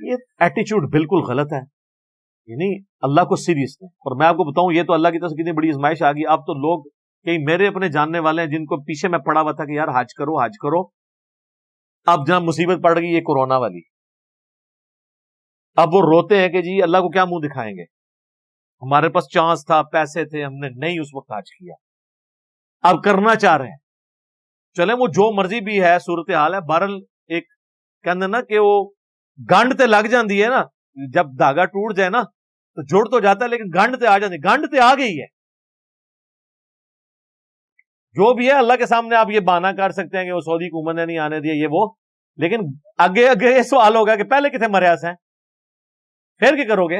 یہ ایٹیچیوڈ بالکل غلط ہے، یعنی اللہ کو سیریس ہے۔ اور میں آپ کو بتاؤں یہ تو اللہ کی طرف سے کتنی بڑی آزمائش آ گئی۔ اب تو لوگ کئی میرے اپنے جاننے والے ہیں جن کو پیچھے میں پڑا ہوا تھا کہ یار حج کرو حج کرو، اب جہاں مصیبت پڑ گئی یہ کورونا والی، اب وہ روتے ہیں کہ جی اللہ کو کیا منہ دکھائیں گے، ہمارے پاس چانس تھا، پیسے تھے، ہم نے نہیں اس وقت حج کیا، اب کرنا چاہ رہے ہیں۔ چلیں وہ جو مرضی بھی ہے، صورتحال ہے، بہرحال ایک کہتے نا کہ وہ گنڈ تے لگ جاندی ہے نا، جب دھاگا ٹوٹ جائے نا تو جڑ تو جاتا ہے لیکن گنڈ تے آ جاتی، گنڈ تے آ گئی ہے۔ جو بھی ہے اللہ کے سامنے آپ یہ بہانہ کر سکتے ہیں کہ وہ سعودی حکومت نے نہیں آنے دیا یہ وہ، لیکن آگے یہ سوال ہوگا کہ پہلے کتنے مریاس ہیں، پھر کیا کرو گے؟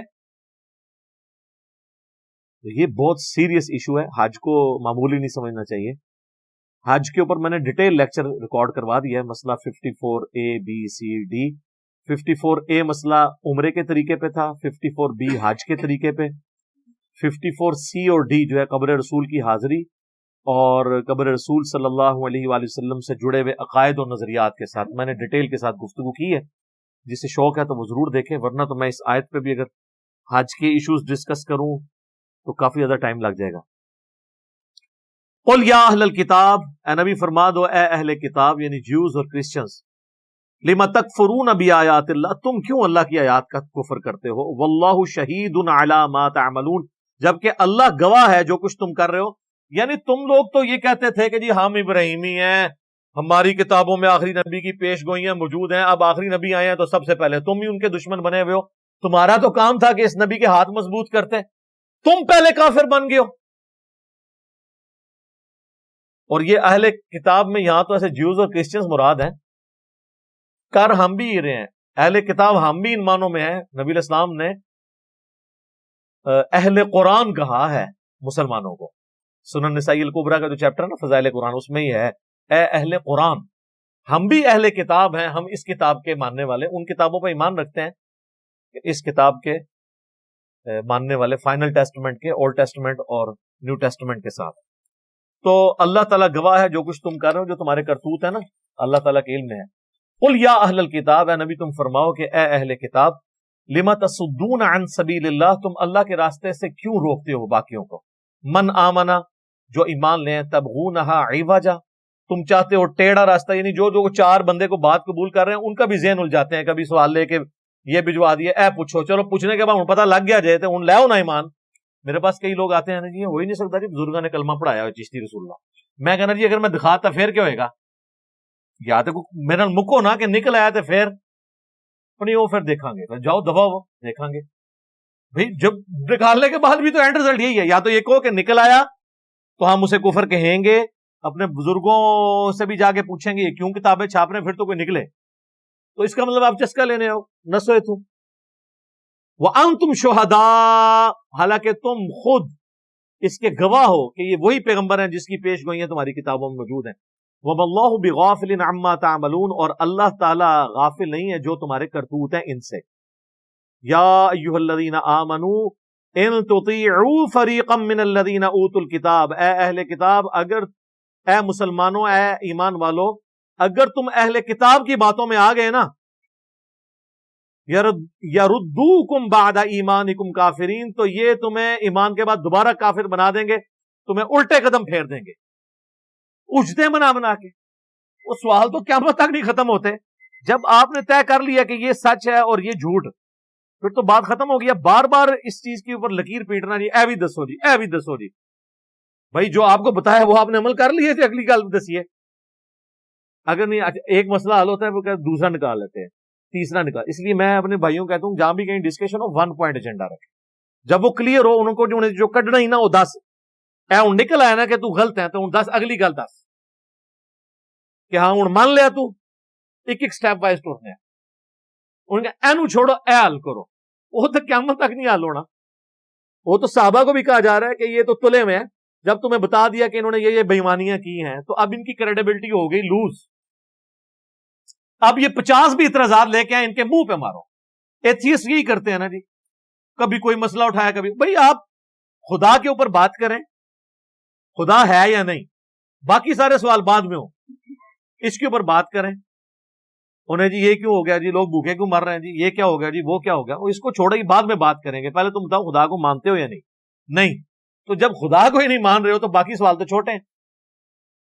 یہ بہت سیریس ایشو ہے، حج کو معمولی نہیں سمجھنا چاہیے۔ حج کے اوپر میں نے ڈیٹیل لیکچر ریکارڈ کروا دیا ہے، مسئلہ 54A B C D۔ 54A مسئلہ عمرے کے طریقے پہ تھا، 54B حج کے طریقے پہ، 54C اور D جو ہے قبر رسول کی حاضری اور قبر رسول صلی اللہ علیہ وآلہ وسلم سے جڑے ہوئے عقائد اور نظریات کے ساتھ میں نے ڈیٹیل کے ساتھ گفتگو کی ہے۔ جسے شوق ہے تو وہ ضرور دیکھیں، ورنہ تو میں اس آیت پہ بھی اگر حج کے ایشوز ڈسکس کروں تو کافی زیادہ ٹائم لگ جائے گا۔ قل یا اہل الکتاب، اے نبی فرما دو اے اہل کتاب یعنی جیوز اور کرسچنز، لما تکفرون بآیات اللہ، تم کیوں اللہ کی آیات کا کفر کرتے ہو، واللہ شہید علی ما تعملون، جبکہ اللہ گواہ ہے جو کچھ تم کر رہے ہو۔ یعنی تم لوگ تو یہ کہتے تھے کہ جی ہم ابراہیمی ہیں، ہماری کتابوں میں آخری نبی کی پیش گوئیاں موجود ہیں، اب آخری نبی آئے ہیں تو سب سے پہلے تم ہی ان کے دشمن بنے ہوئے ہو، تمہارا تو کام تھا کہ اس نبی کے ہاتھ مضبوط کرتے، تم پہلے کافر بن گئے ہو۔ اور یہ اہل کتاب میں یہاں تو ایسے جیوز اور کرسچنز مراد ہیں، کر ہم بھی رہے ہیں، اہل کتاب ہم بھی ان معنوں میں ہیں۔ نبی علیہ السلام نے اہل قرآن کہا ہے مسلمانوں کو، سنن نسائی الکبریٰ کا جو چیپٹر ہے نا فضائل قرآن، اس میں ہی ہے اے اہل قرآن۔ ہم بھی اہل کتاب ہیں، ہم اس کتاب کے ماننے والے، ان کتابوں پہ ایمان رکھتے ہیں کہ اس کتاب کے ماننے والے، فائنل ٹیسٹمنٹ کے، اولڈ ٹیسٹمنٹ اور نیو ٹیسٹمنٹ کے ساتھ۔ تو اللہ تعالیٰ گواہ ہے جو کچھ تم کر رہے ہو، جو تمہارے کرتوت ہے نا اللہ تعالیٰ کے علم میں ہے۔ قل یا اہل الکتاب، اے نبی تم فرماؤ کہ اے اہل کتاب، لما تصدون عن سبیل اللہ، تم اللہ کے راستے سے کیوں روکتے ہو باقیوں کو، من آمنا جو ایمان لیں، تبغونہا عوجا، تم چاہتے ہو ٹیڑھا راستہ، یعنی جو چار بندے کو بات قبول کر رہے ہیں ان کا بھی ذہن الجھاتے ہیں، کبھی سوال لے کے یہ بھجوا دیے، اے پوچھو، چلو پوچھنے کے بعد پتہ لگ گیا جائے تو ان لے آؤ نا ایمان۔ میرے پاس کئی لوگ آتے ہیں نا جی ہو ہی نہیں سکتا جی بزرگوں نے کلمہ پڑھایا ہے چشتی رسول اللہ، میں کہنا جی اگر میں دکھاتا پھر کیا ہوئے گا، یا تو میرا مکو نا کہ نکل آیا تو پھر نہیں وہ پھر دیکھیں گے، جاؤ دبا وہ دیکھیں گے بھائی، جب نکالنے کے بعد بھی تو اینڈ رزلٹ یہی ہے، یا تو یہ کہو کہ نکل آیا تو ہم اسے کفر کہیں گے، اپنے بزرگوں سے بھی جا کے پوچھیں گے یہ کیوں کتابیں چھاپ رہے ہیں، پھر تو کوئی نکلے، تو اس کا مطلب آپ چسکا لینے ہو، نہ سوئے تم وَأَنْتُمْ شُهَدَاء، حالانکہ تم خود اس کے گواہ ہو کہ یہ وہی پیغمبر ہیں جس کی پیش گوئیاں تمہاری کتابوں میں موجود ہیں، وَمَا اللَّهُ بِغَافِلٍ عَمَّا تَعْمَلُونَ، اور اللہ تعالیٰ غافل نہیں ہے جو تمہارے کرتوت ہیں ان سے۔ یا ایھا الذین آمنوا ان تطیعوا فریقا من الذین اوتوا الکتاب، اے اہل کتاب، اگر اے مسلمانوں، اے ایمان والو، اگر تم اہل کتاب کی باتوں میں آ گئے نا، یردوکم بعد ایمانکم کافرین، تو یہ تمہیں ایمان کے بعد دوبارہ کافر بنا دیں گے، تمہیں الٹے قدم پھیر دیں گے اجتے بنا بنا کے۔ وہ سوال تو قیامت تک نہیں ختم ہوتے، جب آپ نے طے کر لیا کہ یہ سچ ہے اور یہ جھوٹ، پھر تو بات ختم ہو گیا، بار بار اس چیز کے اوپر لکیر پیٹنا جی، اے بھی دسو جی، اے بھی دسو جی، بھائی جو آپ کو بتایا وہ آپ نے عمل کر لیے تھے، اگلی گل دسیے، اگر نہیں ایک مسئلہ حل ہوتا ہے وہ دوسرا نکال لیتے ہیں، تیسرا نکال، اس لیے میں اپنے بھائیوں کہتا ہوں جہاں بھی کہیں ڈسکشن ہو 1 پوائنٹ ایجنڈا رکھیں، جب وہ کلیئر ہو ان کو جو کڈنا ہی نہ ہو 10 اے ہوں نکل آیا نا کہ تو غلط ہے تو ہوں 10 اگلی گل 10 کہ ہاں ہوں مان لیا تو ایک سٹیپ وائز ٹورنے ان کا اینو چھوڑو اے حل کرو، وہ تو قیامت تک نہیں حل ہونا۔ وہ تو صحابہ کو بھی کہا جا رہا ہے کہ یہ تو تلے میں ہے، جب تمہیں بتا دیا کہ انہوں نے یہ بےایمانیاں کی ہیں تو اب ان کی کریڈیبلٹی ہو گئی لوز، اب یہ 50 بھی اعتراضات لے کے آئے ان کے منہ پہ مارو۔ ایتھیسٹ یہی کرتے ہیں نا جی، کبھی کوئی مسئلہ اٹھایا، کبھی بھائی آپ خدا کے اوپر بات کریں، خدا ہے یا نہیں، باقی سارے سوال بعد میں ہو، اس کے اوپر بات کریں۔ انہیں جی یہ کیوں ہو گیا جی، لوگ بھوکے کیوں مر رہے ہیں جی، یہ کیا ہو گیا جی، وہ کیا ہو گیا، اس کو چھوڑے ہی بعد میں بات کریں گے، پہلے تم بتاؤ خدا کو مانتے ہو یا نہیں، تو جب خدا کو ہی نہیں مان رہے ہو تو باقی سوال تو چھوٹے ہیں،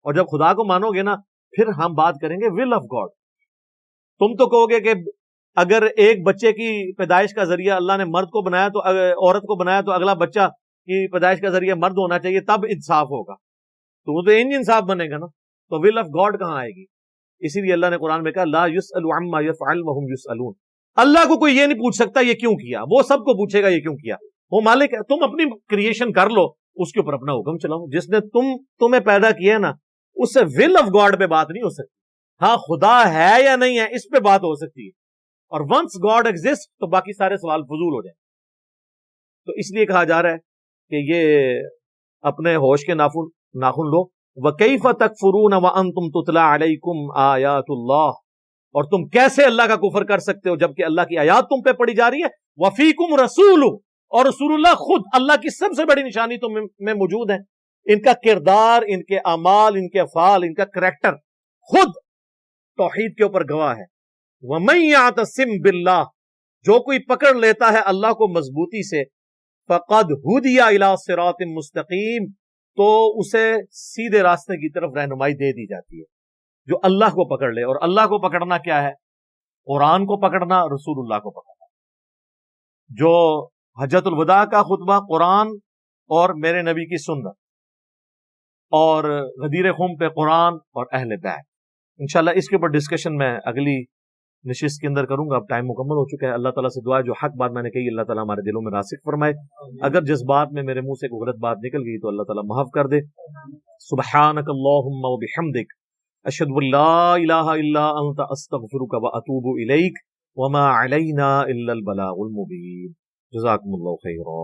اور جب خدا کو مانو گے نا پھر ہم بات کریں گے ول آف گاڈ۔ تم تو کہو گے کہ اگر ایک بچے کی پیدائش کا ذریعہ اللہ نے مرد کو بنایا تو عورت کو بنایا تو اگلا بچہ کی پیدائش کا ذریعہ مرد ہونا چاہیے تب انصاف ہوگا، تو وہ تو انصاف بنے گا نا، تو ول آف گاڈ کہاں آئے گی؟ اسی لیے اللہ نے قرآن میں کہا لا یسأل عما یفعل وهم یسألون، اللہ کو کوئی یہ نہیں پوچھ سکتا یہ کیوں کیا، وہ سب کو پوچھے گا یہ کیوں کیا، وہ مالک ہے، تم اپنی کریشن کر لو، اس کے اوپر اپنا حکم چلاؤ، جس نے تمہیں پیدا کیا نا اس سے ول آف گاڈ پہ بات نہیں ہو سکتی، ہاں خدا ہے یا نہیں ہے اس پہ بات ہو سکتی ہے، اور ونس گاڈ ایگزسٹ تو باقی سارے سوال فضول ہو جائیں۔ تو اس لیے کہا جا رہا ہے کہ یہ اپنے ہوش کے ناخن لو۔ وَكَيْفَ تَكْفُرُونَ وَأَنْتُمْ تُتْلَى عَلَيْكُمْ آيَاتُ اللَّهِ، اور تم کیسے اللہ کا کفر کر سکتے ہو جبکہ اللہ کی آیات تم پہ پڑھی جا رہی ہے، وَفِيكُمْ رَسُولُ، اور رسول اللہ خود اللہ کی سب سے بڑی نشانی تم میں موجود ہے، ان کا کردار، ان کے اعمال، ان کے افعال، ان کا کریکٹر خود توحید کے اوپر گواہ ہے۔ وَمَن يَعْتَصِم بِاللَّهِ، جو کوئی پکڑ لیتا ہے اللہ کو مضبوطی سے، فَقَدْ هُدِيَ إِلَىٰ صِرَاطٍ مُسْتَقِيمٍ، تو اسے سیدھے راستے کی طرف رہنمائی دے دی جاتی ہے، جو اللہ کو پکڑ لے، اور اللہ کو پکڑنا کیا ہے؟ قرآن کو پکڑنا، رسول اللہ کو پکڑنا۔ جو حجۃ الوداع کا خطبہ قرآن اور میرے نبی کی سنت، اور غدیر خم پہ قرآن اور اہل بیت، انشاءاللہ اس کے اوپر ڈسکشن میں اگلی نشست کے اندر کروں گا۔ اب ٹائم مکمل ہو چکا ہے، اللہ تعالیٰ سے دعا ہے جو حق بات میں نے کہی اللہ تعالیٰ ہمارے دلوں میں راسخ فرمائے، اگر جس بات میں میرے منہ سے کوئی غلط بات نکل گئی تو اللہ تعالیٰ معاف کر دے۔ سبحانک اللہم و بحمدک، اشہد ان لا الہ الا انت، استغفرک و اتوب الیک، وما علینا الا البلاغ المبین۔ جزاکم اللہ خیرا۔